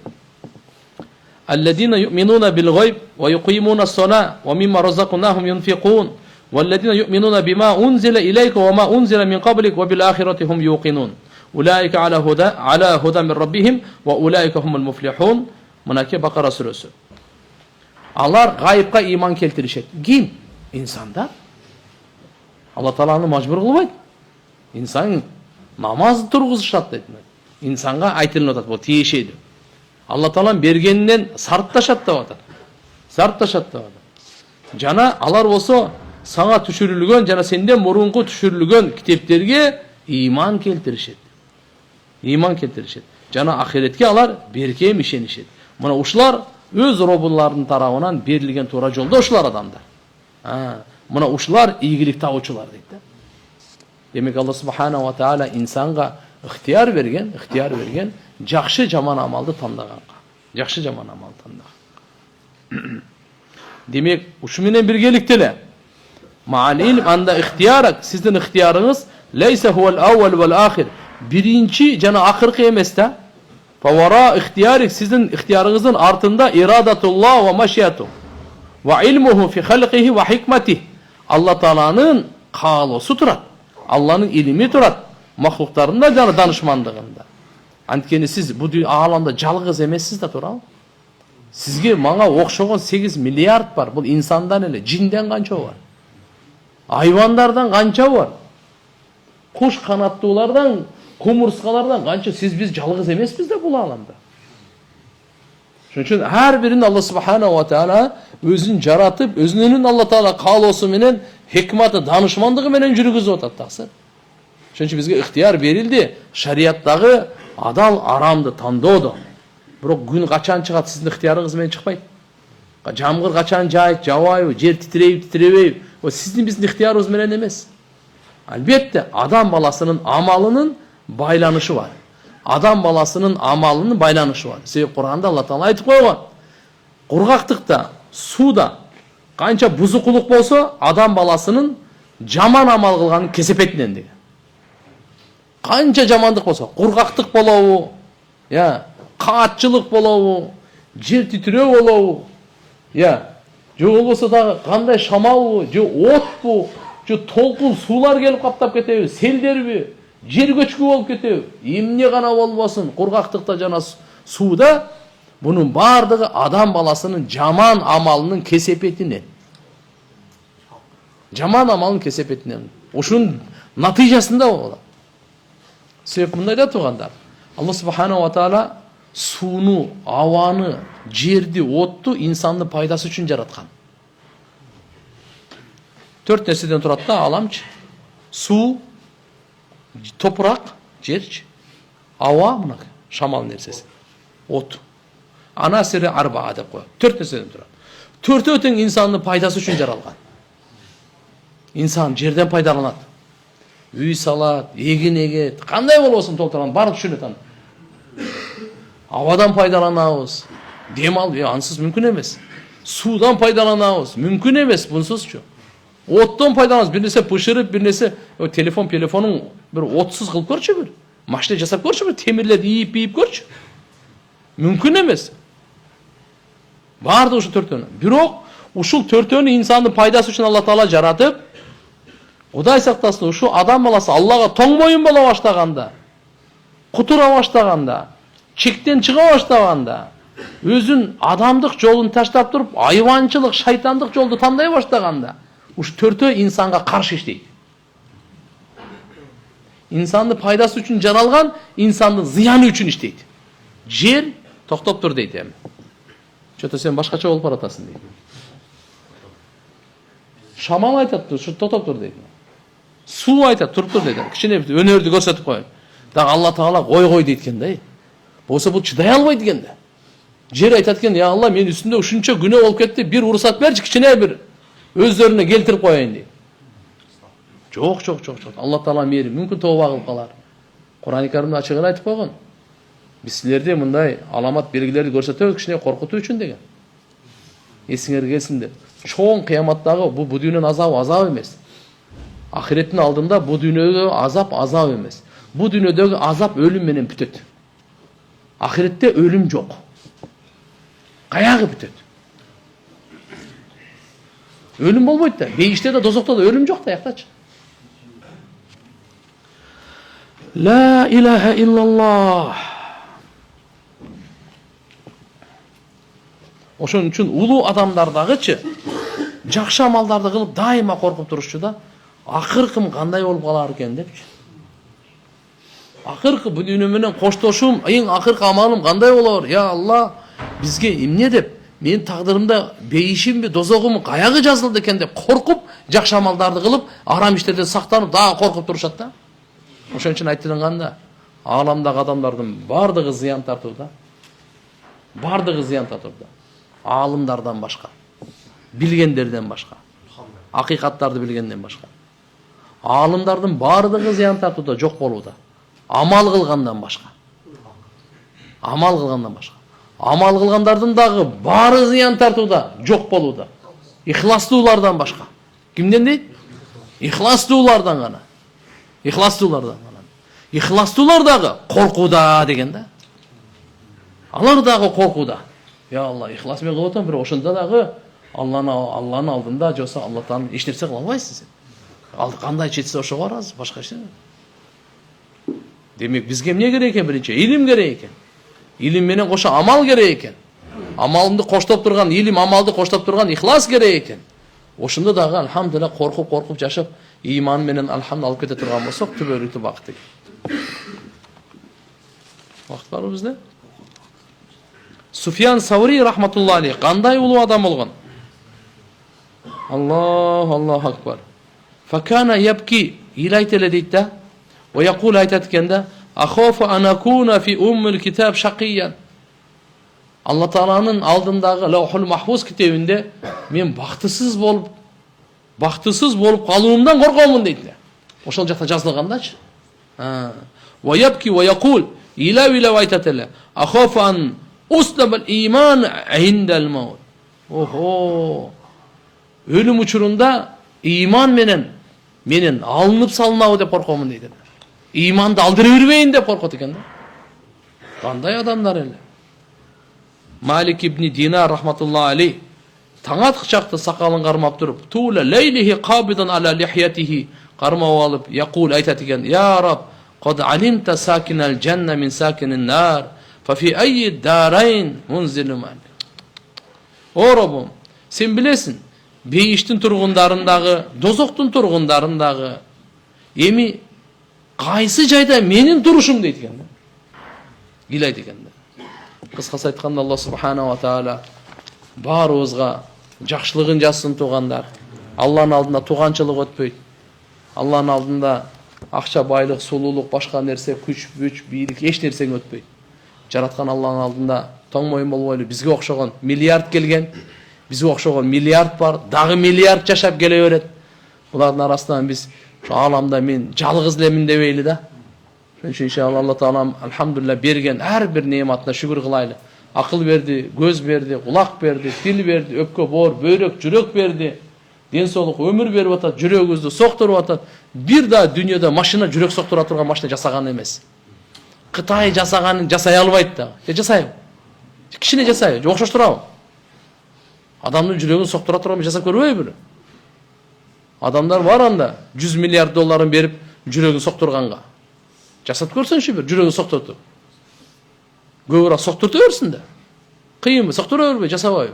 اَلَّذِينَ يُؤْمِنُونَ بِالْغَيْبِ وَيُقِيمُونَ الصَّلَاةَ وَمِمَّا رَزَقْنَاهُمْ يُنْفِقُونَ وَالَّذِينَ يُؤْمِنُونَ بِمَا أُنْزِلَ إِلَيْكَ وَمَا أُنْزِلَ مِنْ قَبْلِكَ وَبِالْآخِرَةِ هُمْ يُوقِنُونَ أُولَٰئِكَ عَلَى هُدًى مِنْ رَبِّهِمْ وَأُولَٰئِكَ هُمُ الْمُفْلِحُونَ. Mınaki Bakara suresi. Alar gayıpka iman keltirişet. Kim? İnsanlar. Allah Taala'nı majbur kılmaydı. İnsan namaz turguzuşat dedi. İnsanga aytılın atat bu tiyişeydi. Allah Taala'nın bergeninden sarıttaşat da atat. Sarıttaşat da atat. Jana alar bolsa sana түшүрүлгөн жана сенден мурунку түшүрүлгөн китептерге иман келтиришет. Иман келтиришет. Жана ахиретке алар берке ишенишет. Мына ушулар өз робуларынын тарабынан берилген туура жолдо ушулар адамдар. Мына ушулар ийгилик табуучулар дейт да. Демек Алла субханаху ва таала инсанга ыктыяр берген, жакшы жаман амалды тандаганга. Жакшы жаман амалды тандаган. Демек ушу менен биргеликте эле Ma'al ilm anda ihtiyarak, sizin ihtiyarınız leyse huvel awwal vel ahir. Birinci jana akırkı emes da. Favara ihtiyarik, sizin ihtiyarınızın артында iradatullah ve maşiyatu. Ve ilmuhu fi halqihi ve hikmetih. Allah Taala'nın kaaloosu turat. Allah'ın ilmi turat. Mahluklarında jana danışmandığında. Antkeni siz bu alamda жалгыз emessiz da tural. Sizge mağa okşogon 8 milyard var. Bu insandan ele, cinden kança var. Hayvanlardan kança var. Kuş kanatlılardan, kumurskalardan kança. Siz biz жалгыз emesiz de bu alamda. Şunun için her birinin Allah subhanahu wa ta'ala özün jaratıp, özünün Allah Taala kaaloosu menen, hikmeti, danışmandığı menen жүрgüzüp atat taksir. Şunun için bizge ihtiyar verildi. Şariattagı adal aramdı tandoodu. Бирок күн качан чыгат сиздин ыктыярыңыз менен чыкпайт. Жамгыр качан жаайт, жабайбы, жер титирейби, титиребейби, о сиздин биздин ыктыярыбыз менен эмес. Албетте адам баласынын амалынын байланышы бар. Адам баласынын амалынын байланышы бар. Себеби Кур'анда Алла Таала айтып койгон. Кургактыкта, сууда канча бузукулук болсо, адам баласынын жаман амал кылганын кесепетинен деген. Канча жамандык болсо, кургактык болобу, каатчылык болобу, жер титирөө болобу, же болбосо дагы кандай шамалбы, же отпу, же толкун суулар келип каптап кетеби, селдерби, жер көчкү болуп кетеби, эмне гана болбосун, кургактыкта жана сууда бунун бардыгы адам баласынын жаман амалынын кесепетинен. Жаман амалынын кесепетинен. Ошунун натыйжасында болот. Себеп мындай да тургандар. Allah subhanahu wa ta'ala suunu, avаны, жерди, отту insanды пайдасы үчүн жараткан. 4 нерседен турат да аламчы. Суу, топурак, жерчи, ава, мына шамал нерсеси, от. Ана сири арбаа деп коет. 4 нерседен турат. 4 тең insanды пайдасы үчүн жаралган. Инсан жерден пайдаланат. Үй салат, эгин эгет, кандай болбосун толтурган баарын түшүнөт аны. Havadan пайдаланабыз. Дем алып, ансыз мүмкүн эмес. Суудан пайдаланабыз. Мүмкүн эмес бунсузчу. Оттон пайдаланабыз. Бир нерсе пышырып, бир нерсе телефонун бир отсуз кылып көрчү бир. Машина жасап көрчү бир, темирлерди ийип көрчү. Мүмкүн эмес. Барды ушу 4-төнү. Бирок ушул 4-төнү инсандын пайдасы үчүн Алла Таала жаратып, Кудай сактасын, ушу адам баласы Аллага тоң моюн боло баштаганда, кутура баштаганда, чектен чыга баштаганда, өзүн адамдык жолун таштап туруп, айванчылык, шайтандык жолду тандай баштаганда, уш 4-төө инсанга каршы иштейт. Инсандын пайдасы үчүн жаралган, инсандын зыяны үчүн иштейт. Жер токтоп тур дейт эми. Чөтө сен башкача болуп баратасың дейт. Шамал айтат, тотоп тур дейт. Суу айтат, туруп тур дейт. Кичине өнөрдү көрсөтүп коюн. Дагы Алла Таала кой дейт экен да. Болсо бул чыдай албайт экен да. Жер айтат экен, "Я Алла, мен үстүндө ушунча күнөө болуп кетти, бир уруксат берчи, кичине бир өздөрүнө келтирип коеюн" дейт. Жок. Алла Таала мейри, мүмкүн тооба кылып калар. Кур'ан-ы Каримде ачык айтып койгон. Биз силерде мындай аламат белгилерди көрсөтөбүз кичине коркутуу үчүн деген. Эсиңерге келсин деп. Чоң кыяматтагы бул дүйнөнүн азабы эмес. Ахиреттин алдында бул дүйнөдөгү азап эмес. Бул дүйнөдөгү азап өлүм менен бүтөт. Ахиретте өлүм жок. Каягы бүтөт. Өлүм болбойт да. Бейиште да, дозокто да өлүм жок да, яктачы. La ilahe illallah. Ошон үчүн улуу адамдардагычы жакшы амалдарды кылып дайыма коркуп турушчу да, акыркым кандай болуп калар экен депчи. Акыркы бул дүйнө менен коштошум, эң акыркы амалым кандай болор? Я Алла, бизге эмне деп, менин тагдырымда бейишимби, дозогум каягы жазылды экен деп коркуп, жакшы амалдарды кылып, арам иштерден сактанып, дагы коркуп турушат да. Ошон үчүн айтылганда, ааламдагы адамдардын бардыгы зыян тартууда. Бардыгы зыян тартууда. Аалымдардан башка, билгендерден башка, акыйкаттарды билгенден башка. Аалымдардын бардыгы зыян тартууда, жок болууда. Амал кылгандан башка. Амал кылгандардын дагы бары зыян тартууда, жок болууда. Ихластуулардан башка. Кимден дейт? Ихластуулардан гана. Ихластуулар дагы коркууда деген да. Алар дагы коркууда. Я Алла, ихлас менен кылып атам, бирок ошондо дагы Алланын алдында жоса Аллахтан эч нерсе кыла албайсыз сен. Кандай жетсе ошого барасыз, башка эч нерсе. Демек бизге эмне керек экен? Биринчи илим керек экен. Илим менен кошо амал керек экен. Амалды коштоп турган илим, амалды коштоп турган ихлас керек экен. Ошондо дагы алхамдулилlah коркуп жашап, иман менен алхамдулилlah алып кете турган болсок, түбөлүктүү бакыт экен. Вакыт барбы бизде? Суфьян Саури рахматуллахи алейх кандай улуу адам болгон? Аллаху акбар. Факана ябки, илайт эле дейт да. Ва якул айтат экен да, ахофу анакуна фи уммул китаб шакиян. Алла Тааланын алдындагы Лаухул Махфуз китебинде мен бактысыз болуп калуумдан коркомун дейт. Ошол жакта жазылгандачы. Ва ябки ва якул, илав айтат эле, ахофу ан услабал иман индал маут. Охо. Өлүм учурунда иман менен алынып салынабы деп коркомун дейт. Иманды алдыра бербейин деп коркот экен да. Кандай адамдар эле. Малик ибн Динар рахматуллахи алейх таң аткычакты сакалын кармап туруп, тула лейлихи кабидан ала лихьятихи кармап алып, якул айтат экен: "Я Раб, qad alimta sakinal janna min sakinin nar, fa fi ayyi darain munzilun malik." О Роббум, сен билесиң, бейиштин тургундарындагы, дозоктун тургундарындагы эми кайсы жайда менин турушум дейт экен да. Илайт экен да. Кыскасы айтканда Алла субханаху ва таала баарыбызга жакшылыгын жазсын туугандар. Алланын алдында тууганчылык өтпөйт. Алланын алдында акча, байлык, сулуулук, башка нерсе, күч, бийлик эч нерсең өтпөйт. Жараткан Алланын алдында тоң моюн болбойлу, бизге окшогон миллиард келген, бизге окшогон миллиард бар, дагы миллиард жашап келе берет. Булардын арасынан биз şu alamda men жалгыз элемин дебейли да. Ошон иншалла Алла Таалам алхамдулилlah берген ар бир неmatына шүгүр кылайлы. Акыл берди, көз берди, кулак берди, тил берди, өпкө, боор, бөйрөк, жүрөк берди. Ден соолук, өмүр берип атат, жүрөгүбүздү соктуруп атат. Бир да дүйнөдө машина жүрөк соктура турган машина жасаган эмес. Кытай жасаганын жасай албайт да. Жасайбы? Кичине жасайбы, окшоштурабы? Адамдын жүрөгүн соктура турган жасап көрбөйбү? Адамдар бар анда 100 миллиард долларын берип жүрөгүн соктурганга. Жасап көрсөңчү бир жүрөгүн соктуртуп. Көбүрөөк соктурта берсин да. Кыйынбы, соктура бербей, жасабайбы?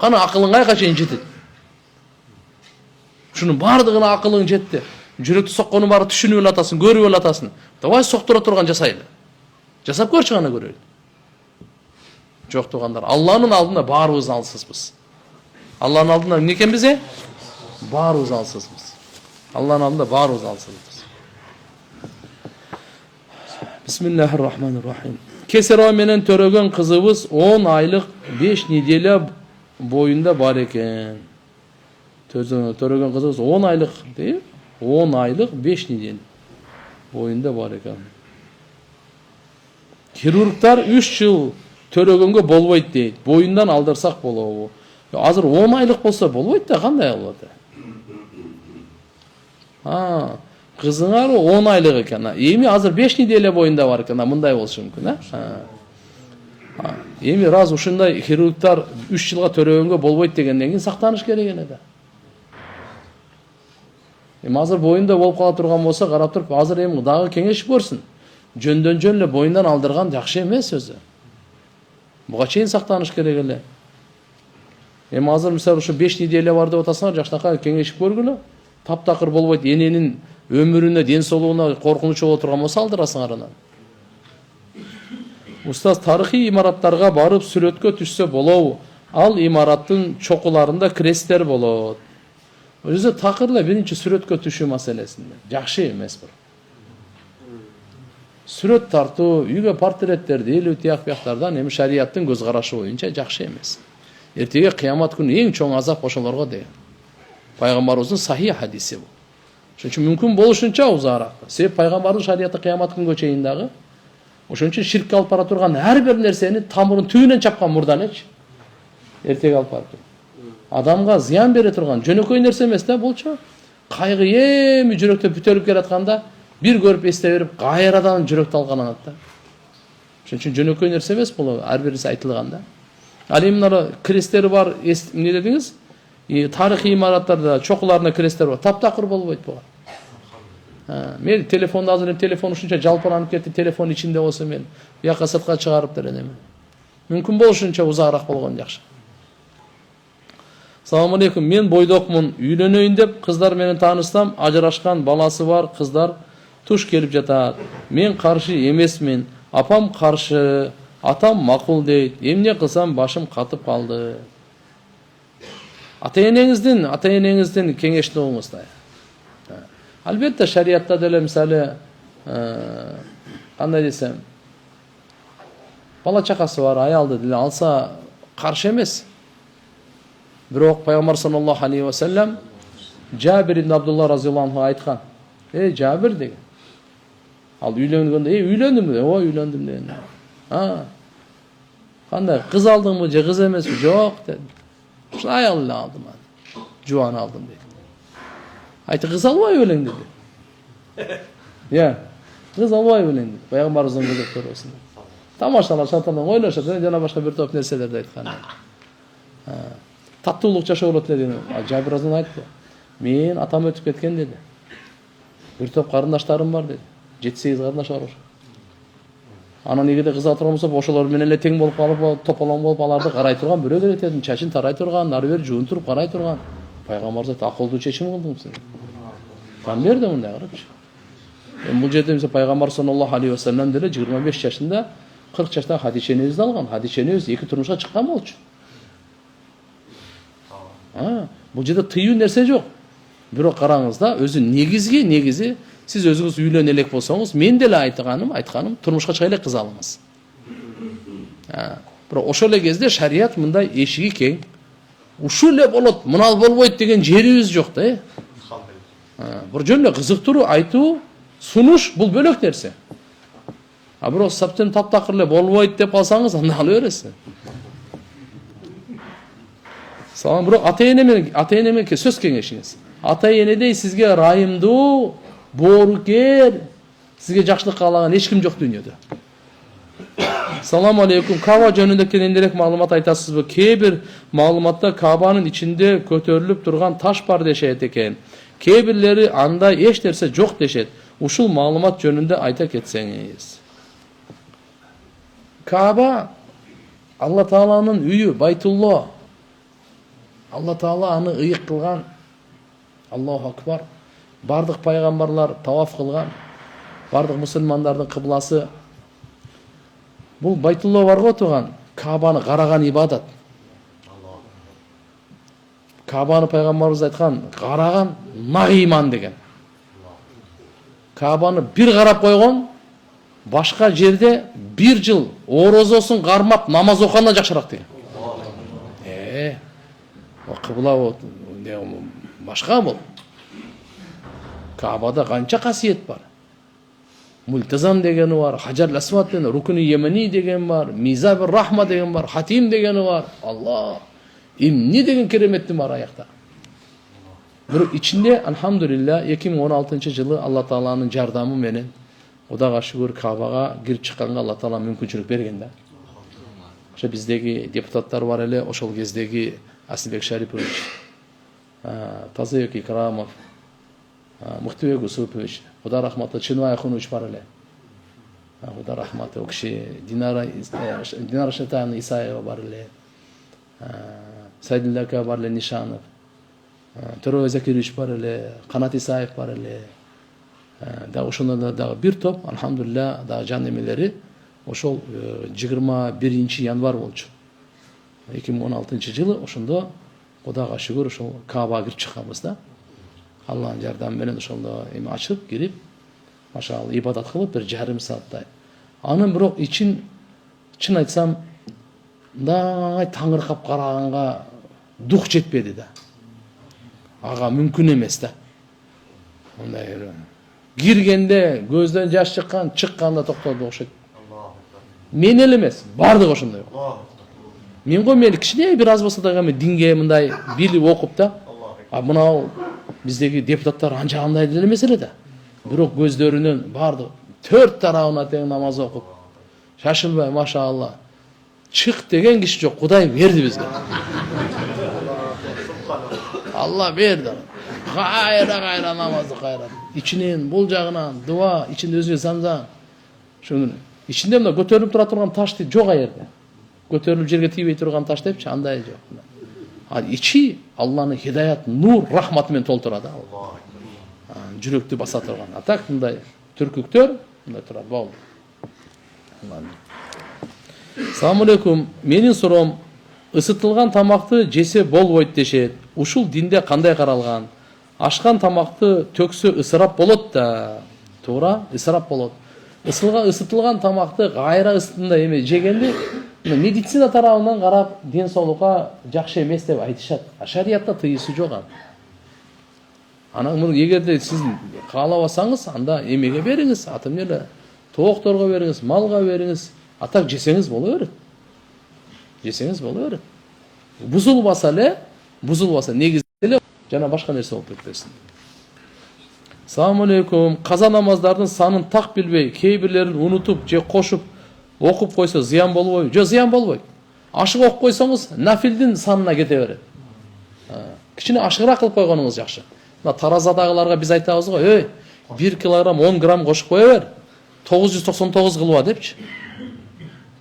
Кана акылың кайга чейин жетет? Ушунун бардыгына акылың жетти. Жүрөктү сокконун баары түшүнүп атасың, көрүп атасың. Давай соктура турган жасайлы. Жасап көрчү гана көрөйлү. Жоқ туғандар. Алланың алдында барыбыз алсызбыз. Алланың алдында не екенбіз? Барыбыз алсызбыз. Алланың алдында барыбыз алсызбыз. Бисмиллахир-рахманир-рахим. Кесера менен төрөгөн кызыбыз 10 айлык 5 неделя бойында бар екен. Төрөгөн кызыбыз 10 айлык, дейм? 10 айлык 5 неделя бойында бар екен. Хирургтар 3 жыл төрөгөнгө болбойт дейт. Бойундан алдырсак болобу? Азыр 10 айлык болсо болбойт да, кандай болот? Кызыңар 10 айлык экен. Эми азыр 5 неделя боюнда бар экен. Мындай болушу мүмкүн, Эми раз ушундай хирургтар 3 жылга төрөгөнгө болбойт дегенден кийин сактаныш керек эле да. Эми азыр боюнда болуп кала турган болсо, карап туруп, азыр эми дагы кеңешип көрсүн. Жөндөн эле боюндан алдырган жакшы эмес өзү. Буга чейин сактаныш керек эле. Эми азыр мисалы ушу 5 неделя бар деп атасыңар, жакшынакай кеңешип көргүлө. Таптакыр болбойт, эненин өмүрүнө, ден соолугуна коркунуч боло турган болсо алдырасыңар анан. Устаз, тарыхый имараттарга барып сүрөткө түшсө болобу? Ал имараттын чокуларында кресттер болот. Өзү такыр эле биринчи сүрөткө түшүү маселесинде. Жакшы эмес бул. Сүрөт тартуу, үйгө портреттерди илүү тияк-бияктардан эми шариаттын көз карашы боюнча жакшы эмес. Эртеге кыямат күнү эң чоң азап ошолорго деген. Пайгамбарыбыздын сахih хадиси бул. Ошон үчүн мүмкүн болушунча узараак. Себеп пайгамбардын шариаты кыямат күнгө чейин дагы ошон үчүн ширкке алып бара турган ар бир нерсени тамырын түбүнөн чапкан мурдан элчи. Эртеге алып барып. Адамга зыян бере турган жөнөкөй нерсе эмес да булчу. Кайгы эми жүрөктө бүтөлүп келатканда бир көрүп эсте берип, кайрадан жүрөктү алганат да. Ошон үчүн жөнөкөй нерсе эмес бул, ар бирisi айтылган да. Ал эми мына кресттери бар, эмне дедиңиз? Тарыхый имараттарда чокуларына кресттер бар. Таптакыр болбойт буга. Мен телефонду азыр телефон ушунча жалпыранып кетти, телефон ичинде болсо мен бияка сыртка чыгарып берем эми. Мүмкүн болушунча узагыраак болгон жакшы. Салам алейкум, мен бойдокмун, үйлөнөйүн деп кыздар менен таанышсам, ажырашкан, баласы бар кыздар туш келип жатат. Мен каршы эмесмин, апам каршы, атам макул дейт. Эмне кылсам башым катып калды. Ата-энеңиздин кеңешин угуңуз да. Албетте шариатта деле мисалы кандай десем, бала чакасы бар, аялды деле алса каршы эмес. Бирок пайгамбар саллаллаху алейхи ва саллям Жабир ибн Абдулла разияллаху анху айткан. Жабир деген. Ал үйлөнгөндө, үйлөндүм деген. Үйлөндүм деген. Кандай, кыз алдыңбы же кыз эмеспи? Жок дедим. Ушул аял эле алдым аны. Жуан алдым деди. Айты, кыз албайбы элең деди. Кыз албайбы элең деди. Пайгамбарыбыздын көзөктөрү болсун. Тамашалашат, ойлошот, жана башка бир топ нерселерди айткан. Таттуулук жашоо болот деди. Жабир разияллаху айтты. Мен атам өтүп кеткен деди. Бир топ карындаштарым бар деди. 7-8 карындаш бар. Анан эгерде кыз алып болсо, ошолор менен эле тең болуп калып, тополоң болуп аларды карай турган бирөө керек дедим. Чачын тарай турган, нары бери жуун туруп карай турган. Пайгамбар айтты, акылдуу чечим кылдың сен. Кан берди мындай карачы. Бул жерде биз пайгамбар саллаллаху алейхи ва саллям деле 25 жашында 40 жашта хадишенебизди алган. Хадишенебиз 2 турмушка чыккан болчу. Бул жерде тыюу нерсе жок. Бирок караңыз да, өзү негизи сиз өзүңүз үйлөнө элек болсоңуз, мен деле айтканым, турмушка чыга эле кыз алыңыз. Бирок ошол эле кезде шарият мындай эшиги кең. Ушул эле болот, мына болбойт деген жерибиз жок да. Бир жөн эле кызыктыруу, айтуу, сунуш бул бөлөк нерсе. Бирок саптен таптакыр эле болбойт деп калсаңыз, анда ала бересиз. Салам, бирок ата-эне менен сөз кеңешиңиз. Ата-энедей сизге райымдуу, боорукер, сизге жакшылык каалаган эч ким жок дүйнөдө. Салам алейкум, Каба жөнүндө кененирээк маалымат айтасызбы? Кээ бир маалыматта Кабанын ичинде көтөрүлүп турган таш бар дешет экен. Кээ бирлери анда эч нерсе жок дешет. Ушул маалымат жөнүндө айта кетсеңиз. Каба Алла Тааланын үйү, Байтулло. Алла Таала аны ыйык кылган. Аллаху акбар. Бардык пайгамбарлар таваф кылган. Бардык мусулмандардын кыбласы. Бул Байтулло бар го турган. Кабаны караган ибадат. Кабаны пайгамбарыбыз айткан, караган нак иман деген. Кабаны бир карап койгон, башка жерде бир жыл орозосун кармап намаз окугандан жакшыраак деген. Кыбла башка бул. Кабада канча касиет бар. Мультазам дегени бар, Хаджар Асвад деген, Рукуни Йемени деген бар, Мизаб Рахма деген бар, Хатим дегени бар. Алла, эмне деген кереметти бар аякта. Бирок ичинде алхамдулилла 2016-жылы Алла Тааланын жардамы менен Кудайга шүгүр Кабага кирип чыкканга Алла Таала мүмкүнчүлүк берген да. Ошо биздеги депутаттар бар эле, ошол кездеги Асылбек Шарипович, Тазыбек Икрамов, Мухтибек Усупович, Кудай рахматы Чинвай Ахунович бар эле. Кудай рахматы о киши, Динара Шатан Исаева бар эле. Сайдулла бар эле, Нишанов. Төрөбай Закирович бар эле, Канат Исаев бар эле. Да ошондо дагы бир топ, алхамдулилла, да жан эмелери ошол 21 январь болчу. 2016-жылы ошондо Кудайга шүгүр ошол Кабага кирип чыкканбыз да. Алланын жардамы менен ошондо эми ачып кирип, машалла ибадат кылып бир жарым сааттай. Анын бирок чын айтсам, мындай таңыркап караганга дух жетпеди да. Ага мүмкүн эмес да. Мындай киргенде көздөн жаш чыккан, чыкканда токтоду окшойт. Мен эле эмес, бардыгы ошондой. Мен го мели кичине бир аз болсо дагы динге мындай билип окуп да. Мына биздеги депутаттар анчагандай деле эмес эле да. Бирок көздөрүнөн бардыгы 4 тарабына тең намаз окуп, шашылбай машалла. Чык деген киши жок, Кудай берди бизге. Алла берди. Кайра намазды кайра. Ичинен бул жагынан дуа, ичинде өзү замзам. Шунун ичинде мына көтөрүлүп тура турган таш жок аерде. Көтөрүлүп жерге тийбей турган таш депчи, андай жок. Ал ичи Алланын хидаят, нур, рахматы менен толтурат. Жүрөктү баса турган. Атак мындай түркүктөр мындай турат, болду. Assalamu alaikum. Менин суроом, ысытылган тамакты жесе болбойт дешет. Ушул динде кандай каралган? Ашкан тамакты төксө ысырап болот да. Туура, ысырап болот. Ысытылган тамакты кайра ысытында эме жегенде медицина тарабынан карап ден соолукка жакшы эмес деп айтышат. Шариятта тыйышы жок. Анан муну эгерде сиз каалабасаңыз, анда эмеге бериңиз, атым эле тоокторго бериңиз, малга бериңиз. Атак жесеңиз боло берет. Жесеңиз боло берет. Бузулбаса негизи эле жана башка нерсе болуп кетпесин. Assalamu alaikum. Каза намаздардын санын так билбей, кейбирлерин унутуп же кошуп окуп койсо зыян болбойбу? Жок, зыян болбойт. Ашык окуп койсоңуз, нафилдин санына кете берет. Кичине ашыгыраак кылып койгонуңуз жакшы. Мына таразадагыларга биз айтабыз го, 1 килограмм 10 грамм кошуп кое бер. 999 кылба депчи.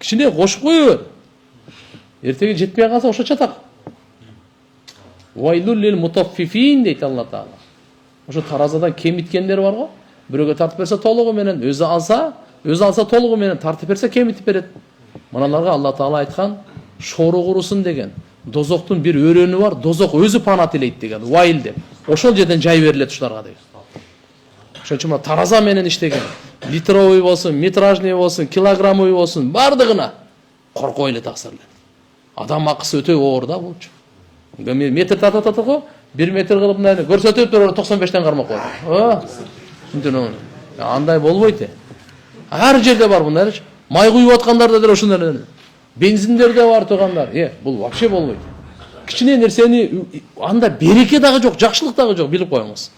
Кичине кошуп кое бер. Эртеге жетпей калса ошо чатак. Вайлул лил мутаффифин дейт Алла Таала. Ошо таразадан кемиткендер бар го. Бирөөгө тартып берсе толугу менен, өзү алса толугу менен, тартып берсе кемитип берет. Мыналарга Алла Таала айткан, шору курусун деген. Дозоктун бир өрөнү бар, дозок өзү пана тилейт деген. Вайл деп. Ошол жерден жай берилет ушуларга деген. Ошон үчүн тараза менен иштеген. Литровый болсун, метражный болсун, килограммовый болсун, бардыгына коркой эле таксырлы. Адам акысы өтө оор да болчу. Метр татат го, 1 метр кылып мындай көрсөтүп туруп 95тен кармак койду. Ушинтип андай болбойт. Ар жерде бар мындай. Май куюп аткандарда деле ошондой. Бензиндерде бар тургандар. Бул вообще болбойт. Кичине нерсени анда береке дагы жок, жакшылык дагы жок, билип коюңуз.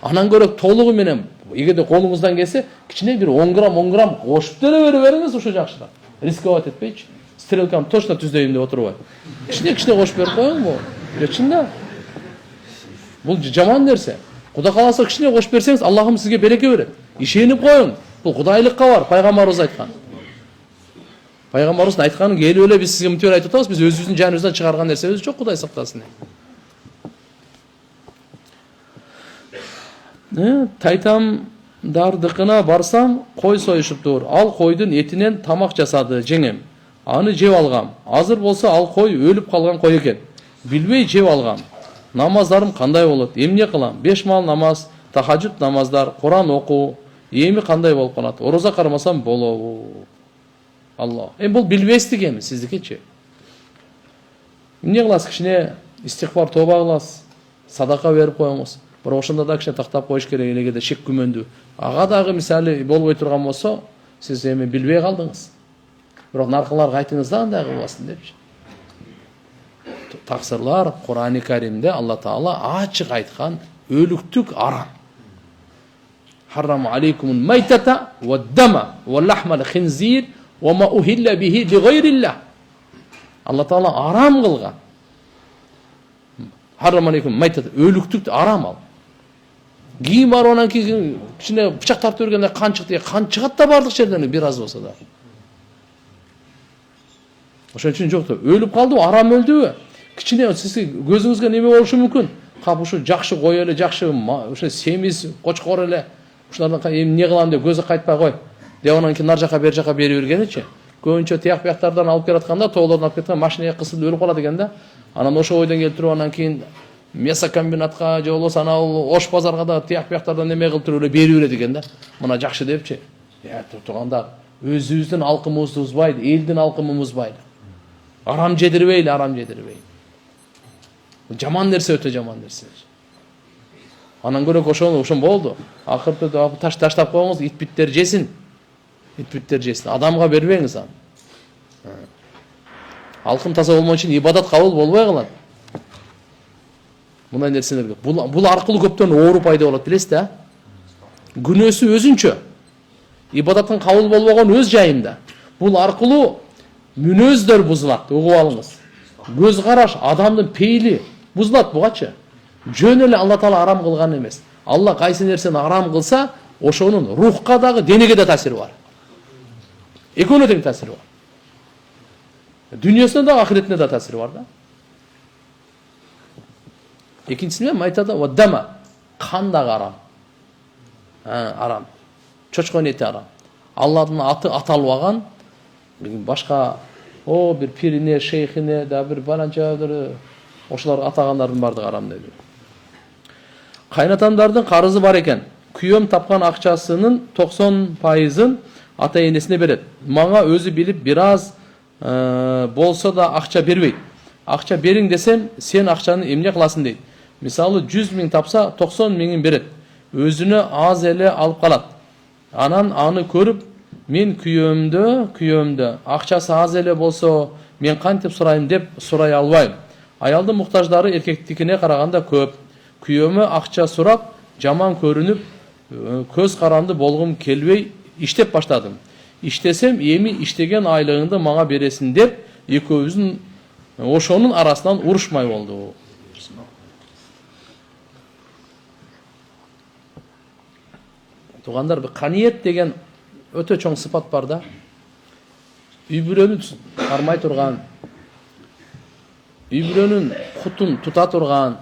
Анан көрөк толугу менен, эгерде колуңуздан келсе, кичине бир 10 грамм кошуп деле бериңиз, ошо жакшыраак. Рисковать этпейчи. Стрелкам точно түздөйм деп отурбай. Кичине кошуп берип коюң бу. Чында. Бул жаман нерсе. Кудай кааласа кичине кошуп берсеңиз, Аллахым сизге береке берет. Ишенип коюң. Бул кудайлыкка бар, пайгамбарыбыз айткан. Пайгамбарыбыздын айтканын келип эле биз сизге мынтип айтып атабыз, биз өзүбүздүн жаныбыздан чыгарган нерсебиз жок, Кудай сактасын. Тайтамдардыкына барсам, кой союшуптур. Ал койдун этинен тамак жасады, жеңем. аны жеп алгам. Азыр болсо ал кой өлүп калган кой экен. Билбей жеп алгам. Намаздарым кандай болот? Эмне кылам? 5 мал намаз, тахажжуд намаздар, Куран окуу, эми кандай болуп калат? Ороза кармасам болобу? Алла. Бул билбестик эми сиздикичи. Эмне кыласыз? Кичине истигфар тоба кыласыз, садака берип коюңуз. Бирок ошондо да кичине тактап коюш керек, элегеде шек күмөндү. Ага дагы мисалы болбой турган болсо, сиз эми билбей калдыңыз. Бирок наркыларга айтыңыз да андай кылбасын депчи. Таксырлар Куран-ы Каримде Алла Таала ачык айткан өлүктүк арам. Харрама алейкумул майтата вад-дама вал-лахмал хинзир ва ма ухилля бихи ли гайриллах. Алла Таала арам кылган. Харрама алейкум майтата өлүктүк арам ал. Кийим бар онан кийин кичине бычак тартып бергенде кан чыкты. Кан чыгат да бардык жерден бир аз болсо да. Ошон үчүн жок да өлүп калдыбы, арам өлдүбү? Кичине сиз көзүңүзгө неме болушу мүмкүн. Кап ушу жакшы кой эле, жакшы ошо семиз, кочкор эле. Ушулардан эмне кылам деп көзү кайтпай кой. Деп анан кийин нар жака бер жака бере бергеничи. Көбүнчө тияк бияктардан алып келатканда, тоолордон алып кеткен машинага кысылып өлүп калат экен да. Анан ошо ойдон келтирип анан кийин мясокомбинатка же болбосо анау Ош базарга да тияк бияктардан неме кылып туруп эле бере берет экен да. Мына жакшы депчи. Турганда өзүбүздүн алкымыбызды узбайт, элдин алкымын узбайт. Арам жедирбейли, арам жедирбейли. Жаман нерсе, өтө жаман нерсе. Анан көрөк ошон болду. Акыркы таштап коюңуз, ит-биттер жесин. Ит-биттер жесин. Адамга бербеңиз аны. Алкым таза болмон үчүн ибадат кабыл болбой калат. Мындай нерселерге. Бул аркылуу көптөн оору пайда болот, билесиз да? Күнөөсү өзүнчө. Ибадаттын кабыл болбогон өз жайында. Бул аркылуу мүнөздөр бузулат, угуп алыңыз. Көз караш, адамдын пейили бузулат бугачы. Жөн эле Алла Таала арам кылган эмес. Алла кайсы нерсени арам кылса, ошонун рухка дагы, денеге да таасири бар. Экөөнө тең таасири бар. Дүйнөсүнө да, ахиретине да таасири бар да. Экинчисинен майтада ваддама, кан дагы арам. Арам. Чочкон эти арам. Алладын аты аталбаган башка бир пирине, шейхине да бир баланча ошолор атагандардын бардыгы арам деди. Кайнатамдардын карызы бар экен. Күйөөм тапкан акчасынын 90%-ын ата энесине берет. Мага өзү билип бир аз болсо да акча бербейт. Акча бериң десем, сен акчаны эмне кыласың дейт. Мисалы 100 миң тапса 90 миңин берет. Өзүнө аз эле алып калат. Анан аны көрүп мен күйөөмдө акчасы аз эле болсо мен кантип сурайм деп сурай албайм. Аялдын муктаждары эркектикине караганда көп. Күйөөмө акча сурап, жаман көрүнүп, көз каранды болгум келбей иштеп баштадым. Иштесем, эми иштеген айлыгыңды мага бересиң деп, экөөбүздүн ошонун арасынан урушмай болду. Тугандар, каниет деген өтө чоң сыпат бар да. Үй бүлөнү кармай турган, үй бүлөнүн кутун тута турган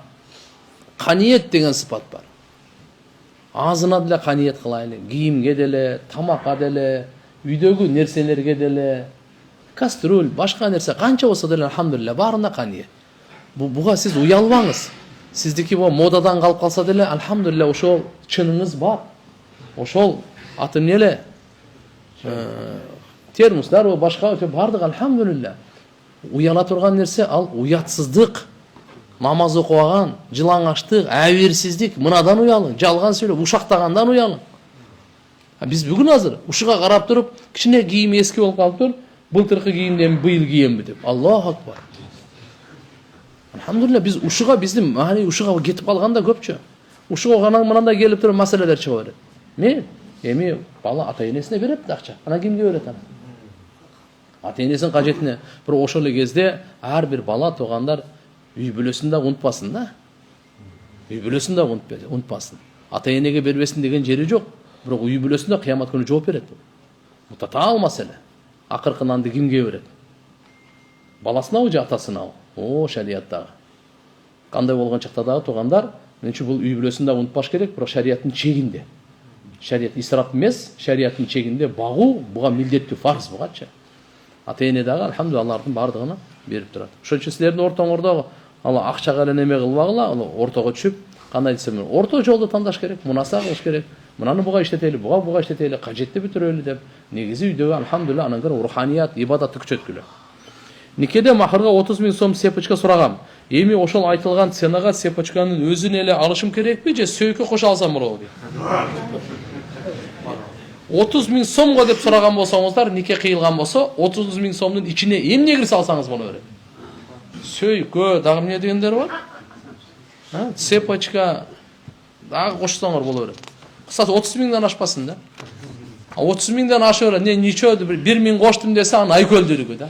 каниет деген сыпат бар. Азына деле каниет кылайлы, кийимге деле, тамакка деле, үйдөгү нерселерге деле, кастрюль, башка нерсе канча болсо деле алхамдулилля баарында каниет. Буга сиз уялбаңыз. Сиздики модадан калып калса деле алхамдулилля ошол чыныңыз бар. Ошол аты эмне эле? Термостар башка бардык алхамдулилля. Уяла турган нерсе ал уятсыздык. Намаз окубаган, жылаңаштык, абийирсиздик, мынадан уялың, жалган сүйлөп, ушактагандан уялың. Биз бүгүн азыр ушуга карап туруп, кичине кийим эски болуп калыптыр, былтыркы кийимден быйыл кийемби деп. Аллаху акбар. Алхамдулилля, биз ушуга биздин ушуга кетип калганда көпчү. Ушуга гана мынандай келип туруп маселелер чыга берет. Эми бала ата энесине берет да акча. Ана кимге берет аны? Ата энесинин кажетине. Бирок ошол эле кезде ар бир бала туугандар үй бүлөсүн да унутпасын да. Үй бүлөсүн да унутпасын. Ата энеге бербесин деген жери жок. Бирок үй бүлөсүндө кыямат күнү жооп берет. Бул татаал маселе. Акыркы нанды кимге берет? Баласынабы же атасынабы? Шариаттагы. Кандай болгон чакта дагы туугандар, менимче бул үй бүлөсүн да унутпаш керек, бирок шариаттын чегинде. Шарият исраф эмес, шариаттын чегинде багуу буга милдеттүү фарз бугачы. ата-эне дагы алхамдулилlah алардын бардыгына берип турат. Ошон үчүн силердин ортоңордо ала акчага эле неме кылбагыла, ала ортого түшүп, кандай десем, орто жолду тандаш керек, мунаса кылыш керек. Мынаны буга иштетели, буга иштетели, кажетти бүтүрөлү деп. Негизи үйдөгү алхамдулилlah анан көрө руханият, ибадатты күчөткүлө. Никеде махырга 30 000 сом сепочка сурагам. Эми ошол айтылган ценага сепочканын өзүн эле алышым керекпи же сөйкө кошо алсам болобу? 30 000 сомго деп сураган болсоңуздар, нике кыйылган болсо, 30 000 сомдун ичине эмне кирсе алсаңыз боло берет. Сөйкө, дагы эмне дегендер бар? Сепочка дагы кошсоңор боло берет. Кысасы 30 000 ашпасын да. 30 000 ашып берет. Ничөдү 1 000 коштум десе, аны айкөлдүрүгү да.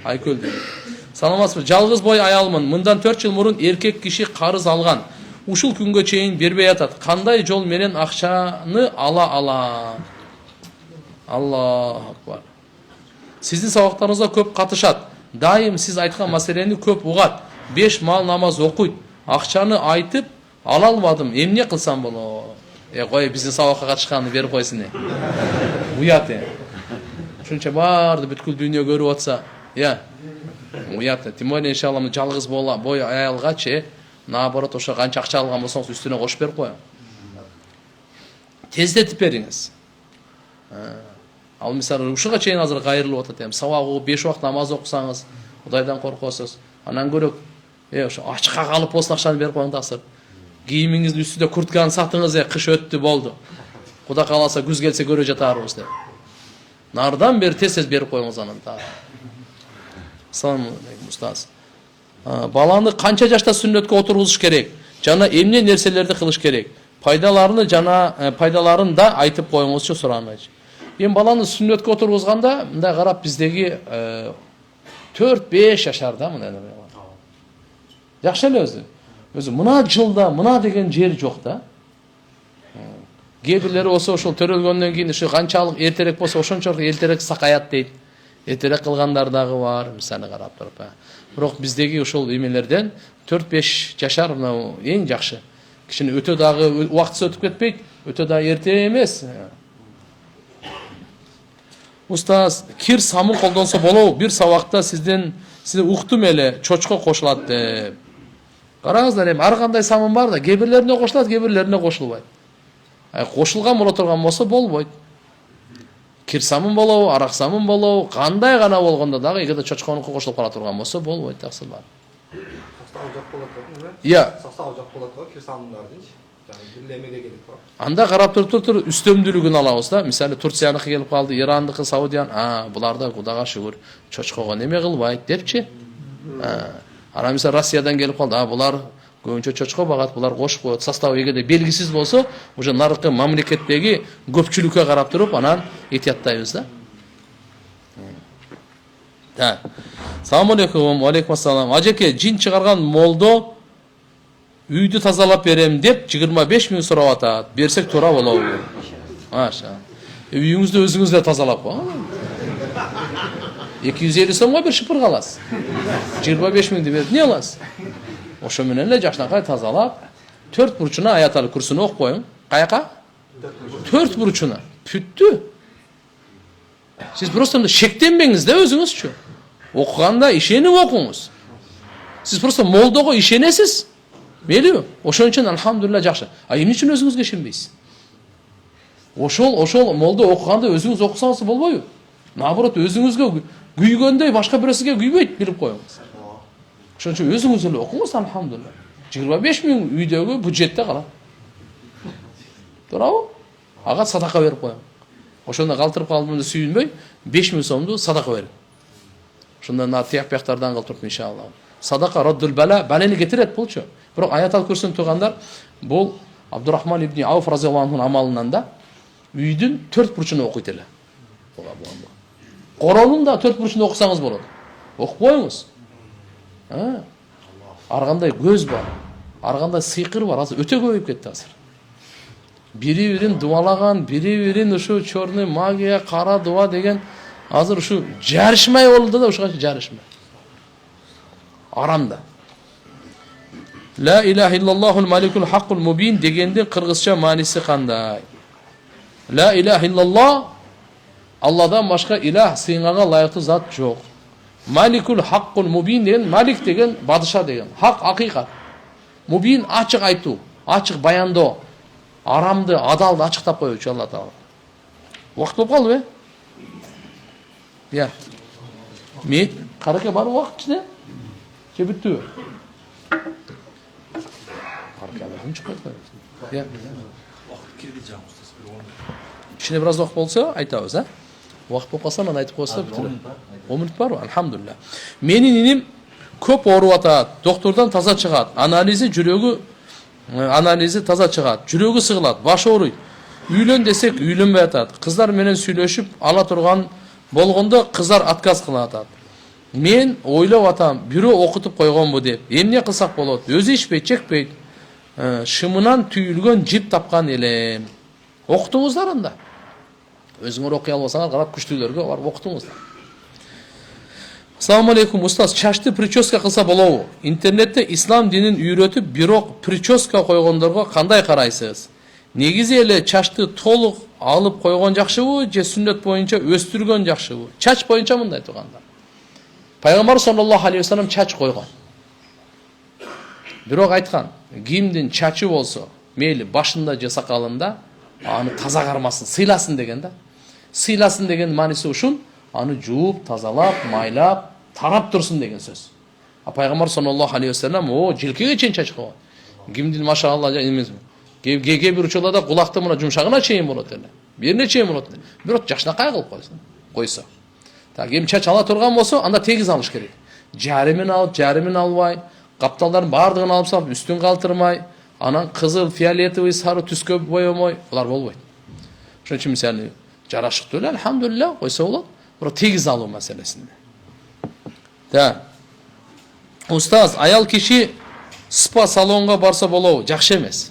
Айкөлдүрүгү. Саламатсызбы? Жалгыз бой аялмын. Мындан 4 жыл мурун эркек киши карыз алган. Ушул күнгө чейин бербей атат. Кандай жол менен акчаны ала алам? Аллаху акбар. Сиздин сабактарыңызга көп катышат. Дайым сиз айткан маселени көп угат. 5 мал намаз окуйт. Акчаны айтып ала албадым. Эмне кылсам болот? Кой биздин сабакка катышканды берип койсун. Уят. Ушунча барды бүткүл дүйнө көрүп атса, уят. Тем более иншалла жалгыз бой аялгачы наоборот ошо канча акча алган болсоңуз үстүнө кошуп берип коем. Тездетип бериңиз. Ал мисалы ушуга чейин азыр кайрылып атат. Сабак окуп 5 убакыт намаз окусаңыз, Кудайдан коркосуз. Анан көрөк, ошо ачка калып болсун акчаны берип коюңдар. Кийимиңиздин үстүндө куртканы сатыңыз, кыш өттү болду. Кудай кааласа күз келсе көрө жатарбыз деп. Нардан бери тез берип коюңуз анан да. Салам алейкум устаз. Баланы канча жашта сүннөткө отургузуш керек? Жана эмне нерселерди кылыш керек? Пайдаларын да айтып коюңузчу суранычы. Баланы сүннөткө отургузганда, мындай карап биздеги 4-5 жашарда мындай. Жакшы эле өзү мына жылда мына деген жер жок да. Кээ-бирлери болсо ошол төрөлгөндөн кийин ушу канчалык эртерээк болсо ошончолук эртерээк сакаят дейт. Эртерээк кылгандар дагы бар, мисалы карап туруп. Бирок биздеги ошол эмелерден 4-5 жашар эң жакшы. Кишини өтө дагы убактысы өтүп кетпейт, өтө дагы эрте эмес. Устаз, кир самын колдонсо болобу? Бир сабакта сизден уктум эле чочко кошулат деп. Караңыздар, ар кандай самын бар да, кээ бирлерине кошулат, кээ бирлерине кошулбайт. Кошулган боло турган болсо болбойт. Кир самын болобу, арак самын болобу, кандай гана болгондо дагы эгерде чочконуку кошулуп кала турган болсо болбойт таксы бар. Состав жок болот го. Состав жок болот го, кир самындардынчы. Анда карап туруп үстөмдүүлүгүн алабыз да. Мисалы Турцияныкы келип калды, Ирандыкы, Саудиян, буларда Кудайга шүгүр чочкого неме кылбайт депчи. Ана мисалы Россиядан келип калды, булар көбүнчө чочко багат, булар кошуп коет. Состав эгерде белгисиз болсо, уже наркы мамлекеттеги көпчүлүккө карап туруп, анан этияттайбыз да. Салам алейкум, ва алейкум ассалам. Ажеке, жин чыгарган молдо үйдү тазалап берем деп 25 000 сурап атат. Берсек туура болобу? Маша. Үйүңүздү өзүңүз эле тазалап го. 250 сомго бир шыпыр каласыз. 25 000 берип не аласыз? Ошо менен эле жакшынакай тазалап, 4 бурчуна аятал курсуну окуп коюң. Каяка? 4 бурчуна. Бүттү. Сиз просто шектенбеңиз да өзүңүзчү. Окуганда ишенип окуңуз. Сиз просто молдого ишенесиз. Мейлиби? Ошон үчүн алхамдулилlah жакшы. Эмне үчүн өзүңүзгө ишенбейсиз? Ошол молдо окуганда өзүңүз окусаңыз болбойбу? Наоборот, өзүңүзгө күйгөндөй башка бирөөсүгө күйбөйт, билип коюңуз. Ошон үчүн өзүңүз эле окуңуз алхамдулилlah. 25 000 үйдөгү бюджетте калат. Туурабы? Ага садака берип коюң. Ошондо калтырып калдым деп сүйүнбөй, 5 000 сомду садака берип. Ошондо на тияк-бияктардан кылтырып иншалла. Садака раддул бала, балени кетирет булчу. Бирок аятал курсун тугандар, бул Абдурахман ибн Ауф разияллаху анху амалынан да үйдүн 4 бурчуна окуйт эле. Коронун да 4 бурчуна окусаңыз болот. Окуп коюңуз. Ар кандай көз бар, ар кандай сыйкыр бар, азыр өтө көбөйүп кетти азыр. Бири-бирин дуалаган, бири-бирин ушу чёрный магия, кара дуа деген азыр ушу жарышмай болду да, ушуга жарышмай. Арамда. La ilahe illallahul malikul haqqul mubin degендин кыргызча мааниси кандай? La ilahe illallah Алладан башка илах сыйынганга лайыктуу зат жок. Маликул хаккул мубин деген, малик деген бадыша деген. Хак акыйкат. Мубин ачык айтуу, ачык баяндоо. Арамды, адалды ачыктап коюучу Алла Таала. Вакыт болуп калдыбы? Я. Мен караке бар вакыт ичинде? Же бүттүбү? Караке алып чыгып койду. Я. Вакыт кирди жаңы устаз бир 10 мүнөт. Ичинде бир аз вакыт болсо айтабыз, а? Вакыт болуп калса анан айтып койсо бүтүрөт. 10 мүнөт барбы? Алхамдулилlah. Менин иним көп ооруп атат, доктурдан таза чыгат, анализи таза чыгат, жүрөгү сыгылат, башы ооруйт. Үйлөн десек үйлөнбөй атат. Кыздар менен сүйлөшүп ала турган болгондо кыздар отказ кылып атат. Мен ойлоп атам, бирөө окутуп койгонбу деп. Эмне кылсак болот? Өзү ичпейт, чекпейт. Шымынан түйүлгөн жип тапкан элем. Окутуңуздар анда. Өзүңөр окуй албасаңар, карап күчтүүлөргө барып окутуңуздар. Ассаламу алейкум устаз, чачты прическа кылса болобу? Интернетте ислам динин үйрөтүп, бирок прическа койгондорго кандай карайсыз? Негизи эле чачты толук алып койгон жакшыбы, же сүннөт боюнча өстүргөн жакшыбы? Чач боюнча мындай турганда. Пайгамбар саллаллаху алейхи вассалам чач койгон. Бирок айткан, кимдин чачы болсо, мейли башында же сакалында, аны таза кармасын, сыйласын деген да. Сыйласын деген мааниси ушул, аны жууп, тазалап, майлап, тарап турсун деген сөз. Пайгамбар саллаллаху алейхи вассалам жилкеге чейин чач койгон. Кимдин машаалла эмес. Кээ бир учурларда кулакты мына жумшагына чейин болот эле. Бирине чейин болот. Бирок жакшынакай кылып койсо. Так, ким чач ала турган болсо, анда тегиз алыш керек. Жарымын алып, жарымын албай, капталдардын баардыгын алып салып, үстүн калтырмай, анан кызыл, фиолетовый, сары түскө боемой, булар болбойт. Ошон үчүн мисалы жарашыктуу эле, алхамдулилlah, койсо болот. Бирок тегиз алуу маселесинде. Да. Устаз, аял киши спа салонго барса болобу? Жакшы эмес.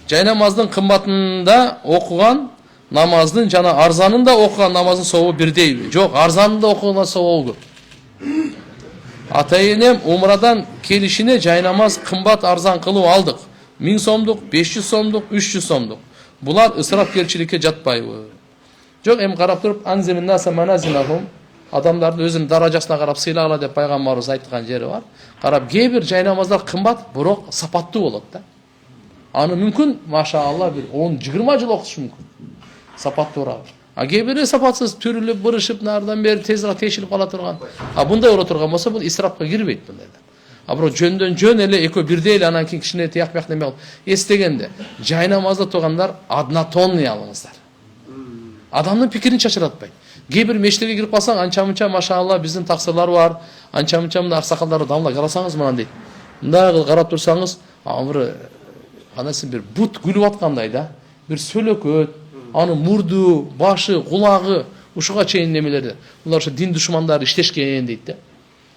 Жайнамаздын кымбатында окуган намаздын жана арзанында окуган намаздын сообу бирдейби? Жок, арзанында окуган сообу көп. Ата-энем умрадан келишине жайнамаз кымбат арзан кылып алдык. 1000 сомдук, 500 сомдук, 300 сомдук. Булар ысырапкерчиликке жатпайбы? Жок, эми карап туруп анзимин наса маназилахум, адамдардын өзүнүн даражасына карап сыйлагыла деп пайгамбарыбыз айткан жери бар. Карап, кээ бир жайнамаздар кымбат, бирок сапаттуу болот да. Аны мүмкүн, машаалла, бир 10-20 жыл окутуш мүмкүн. Сапаттуураак. А кээ бири сапатсыз түрүлүп, бырышып, нардан бери тезирээк тешилип кала турган. А бундай боло турган болсо, бул исрапка кирбейт бундайлар. А бирок жөндөн жөн эле экөө бирдей эле анан кийин кичине тияк бияк неме кылып эстегенде, жайнамазда тургандар однотонный алыңыздар. Адамдын пикирин чачыратпайт. Кээ бир мешіттерге кирип калсаң, анча-мынча машаалла биздин таксырлар бар, анча-мынча мына аксакалдарды дамла карасаңыз мынан дейт. Мындай карап турсаңыз, бир канасы бир бут күлүп аткандай да, бир сөлөкөт, анын мурду, башы, кулагы, ушуга чейин немелерди. Булар ошо дин душмандары иштешкен дейт да.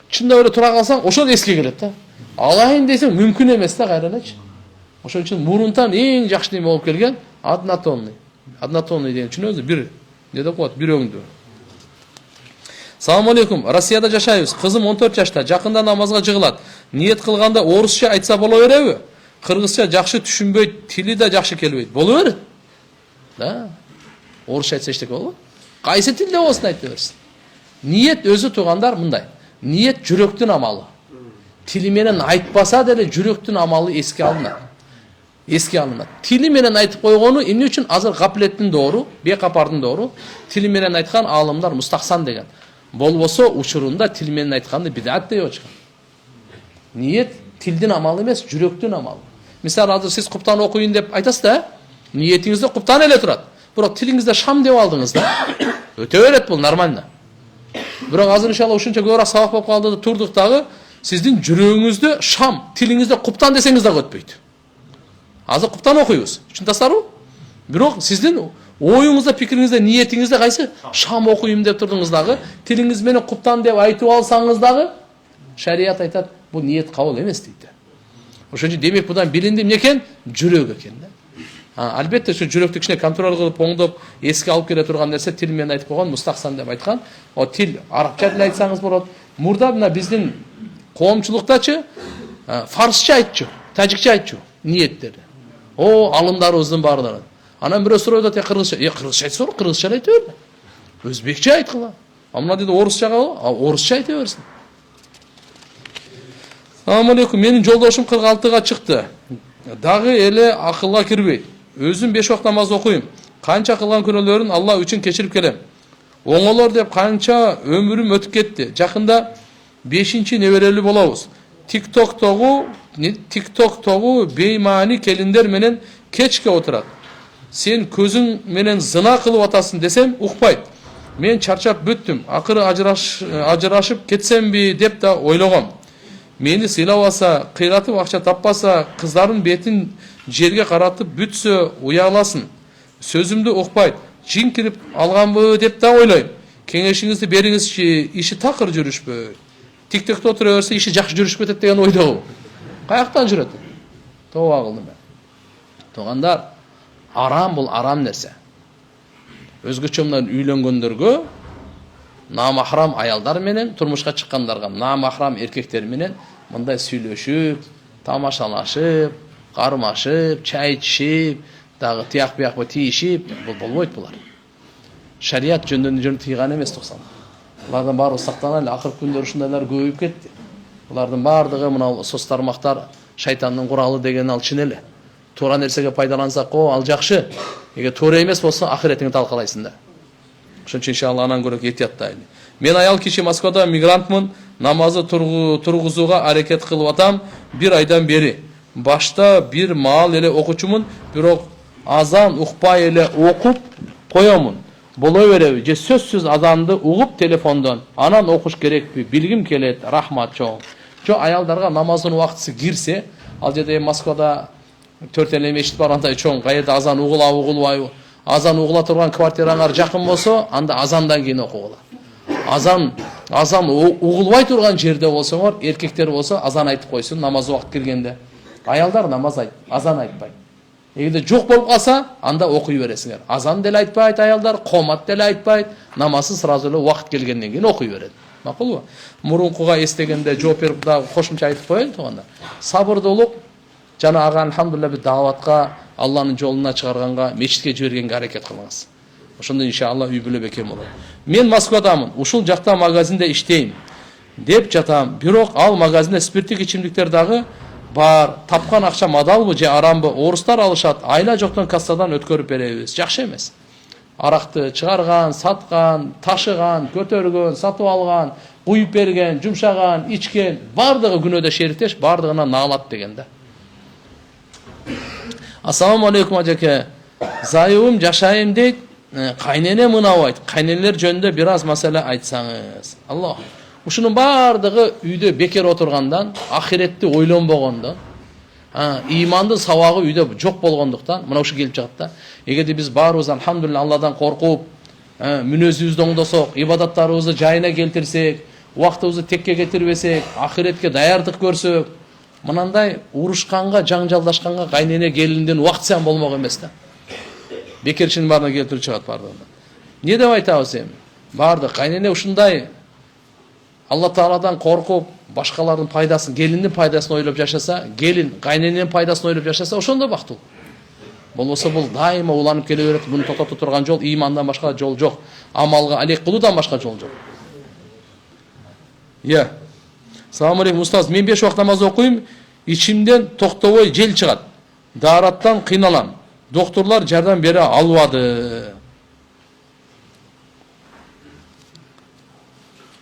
Чында эле тура калсаң, ошол эске келет да. Алайын десең мүмкүн эмес да кайраначы. Ошон үчүн мурунтан эң жакшы неме болуп келген однотонный. Однотонный деген түшүнөсүз, бир не деп коет, бир өңдүү. Салам алейкум. Россияда жашайбыз. Кызым 14 жашта, жакында намазга жыгылат. Ниет кылганда орусча айтса боло береби? Кыргызча жакшы түшүнбөйт, тили да жакшы келбейт. Боло берет. Да. Орусча айтса эчтеке болбойт. Кайсы тилде болсун айта берсин. Ниет өзү тургандар мындай. Ниет жүрөктүн амалы. Тили менен айтпаса деле жүрөктүн амалы эске алынат. Эске алынат. Тили менен айтып койгону эмне үчүн азыр гаплеттин доору, бекапардын доору, тили менен айткан аалымдар мустахсан деген. Болбосо учурунда тил менен айтканды бидат деп ачкан. Ниет тилдин амалы эмес, жүрөктүн амалы. Мисалы азыр сиз куптан окуйын деп айтасыз да, ниетиңизде куптан эле турат. Бирок тилиңизде шам деп алдыңыз да. Өтө берет бул нормально. Бирок азыр иншалла ушунча көбүрөөк сабак болуп калды да турдук дагы, сиздин жүрөгүңүздө шам, тилиңизде куптан десеңиз дагы өтпөйт. Азыр куптан окуйбуз. Чындасарбы? Бирок сиздин оюңузда, пикириңизде, ниетиңизде кайсы? Шам окуйм деп турдуңуз дагы, тилиңиз менен куптан деп айтып алсаңыз дагы, шарият айтат, бул ниет кабыл эмес дейт. Ошон үчүн демек будан билинди эмне экен? Жүрөк экен да. Албетте ошо жүрөктү кичине контроль кылып, оңдоп, эске алып келе турган нерсе тил менен айтып койгон, мустахсан деп айткан. О тил арабча тил айтсаңыз болот. Мурда мына биздин коомчулуктачы фарсча айтчу, тажикча айтчу ниеттерди. Алымдарыбыздын баардыгы. Анан бирөө суройт, кыргызча. Кыргызча айтса, кыргызча айта берди. Өзбекче айткыла. А мына дейді орысчаға бол, орысча айта берсін. Assalamu alaikum. Менің жолдошым 46-ға шықты. Дағы еле ақылға кірбейді. Өзім 5 уақыт намаз оқуым. Қанша қылған күнәлерін Алла үшін кешіріп келем. Оңолор деп қанша өмірім өтіп кетті. Жақында 5-ші неберелі болауыз. TikTok-тогу беймани келіндер менен кечке отырады. Сен көзің менен зына қылып атасың десем, ұқпайды. Мен чарчап бүттім. Ақыры ажырашып кетсем бе деп та ойлағам. Мені сыйлаваса, қиратып ақша таппаса, қыздардың бетін жерге қаратып бүтсө уяласын. Сөзімді ұқпайды. Жин кіріп алған бы деп та ойлайым. Кеңешіңізді беріңізші, іші тақыр жүрішпі. TikTok'ta отыра берсе, іші жақсы жүрішіп кетеді деген ойда. Қаяқтан жүреді? Тоға қылдым мен. Тоғандар, арам бұл арам нәрсе. Өзгөчө мындан үйленгөндөргө, намахрам аялдар менен, турмушка чыккандарға намахрам эркектер менен мындай сүйлөшүп, тамашалашып, кармашып, чай ичип, дагы тияк-бияк тийишип, бул болбойт булар. Шарият жөндөн тийган эмес туксан. Булардын баары сактана эле, акыркы күндөр ушундайлар көбөйүп кетти. Булардын баардыгы мына соц тармактар шайтандын куралы деген ал чын эле. Туура нерсеге пайдалансак, ал жакшы. Эгер туура эмес болсо, ахиретиңди талкалайсың да. Ошон үчүн иншалла анан көрөк этияттайлы. Мен аял киши Москвада мигрантмын, намазы тургузууга аракет кылып атам 1 айдан бери. Башта бир маал эле окучумун, бирок азан укпай эле окуп коёмун. Боло береби, же сөзсүз азанды угуп телефондон, анан окуш керекпи, билгим келет, рахмат чоң. Жо аялдарга намаздын убактысы кирсе, ал жерде Москвада 4 эле мешит бар, андай чоң, кайерде азан угулабы, угулбайбы. Азан угула турган квартираңар жакын болсо, анда азандан кийин окугула. Азан угулбай турган жерде болсоңор, эркектер болсо азан айтып койсун намаз убакыт киргенде. Аялдар намаз айт, азан айтпайт. Эгерде жок болуп калса, анда окуй бересиңер. Азан деле айтпайт аялдар, комат деле айтпайт, намазы сразу эле убакыт келгенден кийин окуй берет. Макулбу? Мурункуга эстегенде жооп берип дагы кошумча айтып коеюн туганда. Сабырдуулук жана ага алхамдулилlah бир дааватка, Алланын жолуна чыгарганга, мечитке жибергенге аракет кылыңыз. Ошондо иншалла үй бүлө бекем болот. Мен Москвадамын, ушул жакта магазинде иштейм деп жатам. Бирок ал магазинде спирттик ичимдиктер дагы бар. Тапкан акча мадалбы же арамбы? Орустар алышат. Айла жоктон кассадан өткөрүп беребиз. Жакшы эмес. Аракты чыгарган, саткан, ташыган, көтөргөн, сатып алган, куюп берген, жумшаган, ичкен, бардыгы күнөөдө шериктеш, бардыгына наалат деген да. Assalamu alaikum ajake. Zayıvım жашайым дейт. Кайнене мынабайт. Кайнелер жөнүндө бир аз маселе айтсаңыз. Аллах. Ушунун бардыгы үйдө бекер отургандан, ахиретти ойлонбогондон, имандын сабагы үйдө жок болгондуктан мына ушу келип чыгат да. Эгерде биз баарыбыз алхамдулилlah Алладан коркуп, мүнөзүбүздү оңдосок, ибадаттарыбызды жайына келтирсек, убактыбызды текке кетирбесек, ахиретке даярдык көрсөк, мынандай урушканга, жаңжалдашканга кайнене келинден убактысан болмок эмес да. Бекерчинин баарына келтирип чыгат бардыгында. Не деп айтабыз эми? Барды кайнене ушундай Алла Тааладан коркуп, башкалардын пайдасын, келиндин пайдасын ойлоп жашаса, келин кайнененин пайдасын ойлоп жашаса, ошондо бактылуу. Болбосо бул дайыма уланып келе берет. Буну токтотуп турган жол имандан башка жол жок. Амалга алек кылуудан башка жол жок. Я. Салам алейкум устаз, мен 5 убакыт намаз окуйм, ичимден токтобой жел чыгат. Даараттан кыйналам. Докторлар жардам бере албады.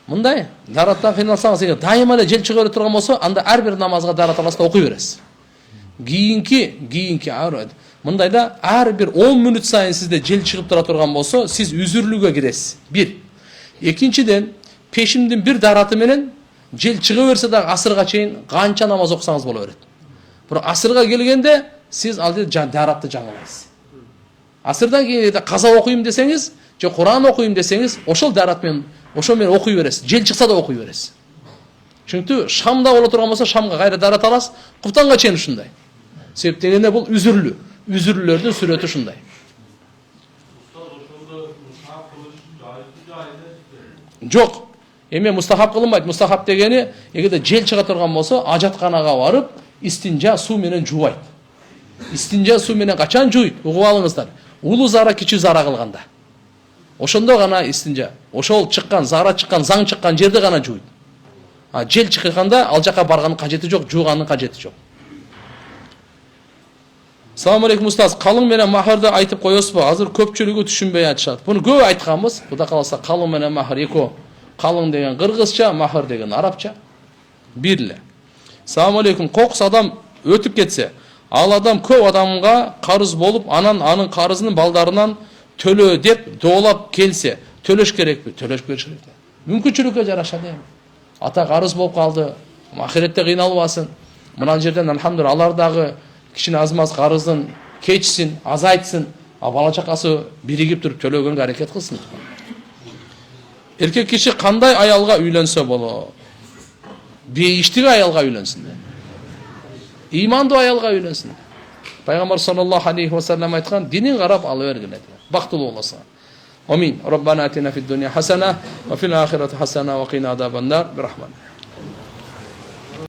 Мындай, даараттан кыйналсаңыз, эгер дайыма эле жел чыга бере турган болсо, анда ар бир намазга даарат аласында окуй бересиз. Кийинки мындай да ар бир 10 мүнөт сайын сизде жел чыгып тура турган болсо, сиз үзүрлүгө киресиз. 1. Экинчиден, пешимдин бир даараты менен жел чыга берсе да асырга чейин канча намаз окусаңыз боло берет. Бирок асырга келгенде сиз ал дааратты жаңылайсыз. Асырдан кийин каза окуйм десеңиз, же Куран окуйм десеңиз, ошол даарат менен ошол менен окуй бересиз. Жел чыкса да окуй бересиз. Чүнкү шамда боло турган болсо шамга кайра даарат аласыз, куптанга чейин ушундай. Себеп дегенде бул үзүрлүү. Үзүрлөрдүн сүрөтү ушундай. Жок. Эме мустахап кылынбайт. Мустахап дегени, эгерде жел чыга турган болсо, ажатканага барып, истинжа суу менен жуубайт. Истинжа суу менен качан жууйт? Угуп алыңыздар. Улуу зара, кичүү зара кылганда. Ошондо гана истинжа. Ошол чыккан, зара чыккан, заң чыккан жерде гана жууйт. Жел чыкканда ал жака барганын кажети жок, жууганын кажети жок. Assalamu alaikum устаз. Калың менен махарды айтып коесузбу? Азыр көпчүлүгү түшүнбөй айтышат. Буну көп айтканбыз. Кудай кааласа калың менен махар эко. Калың деген кыргызча, махар деген арабча. Бир эле. Assalamu alaikum. Кокус адам өтүп кетсе, ал адам көп адамга карыз болуп, анын карызынын балдарынан төлөө деп доолап келсе, төлөш керекпи? Төлөш керек. Мүмкүнчүлүккө жараша дейм. Ата карыз болуп калды, ахиретте кыйналбасын. Мына жерден алхамдулилlah алар дагы кичине аз-маз карыздын кечсин, азайтсын, бала чакасы биригип туруп төлөгөнгө аракет кылсын. Эркек киши кандай аялга үйлөнсө болот? Бейиштик аялга үйлөнсүн. Имандуу аялга үйлөнсүн. Пайгамбар саллаллаху алейхи ва саллям айткан, динин карап ала бергиле дейт. Бактылуу болсо. Амин. Раббана атина фид дуnya хасана ва фил ахирати хасана ва кина азабан нар. Бирахман.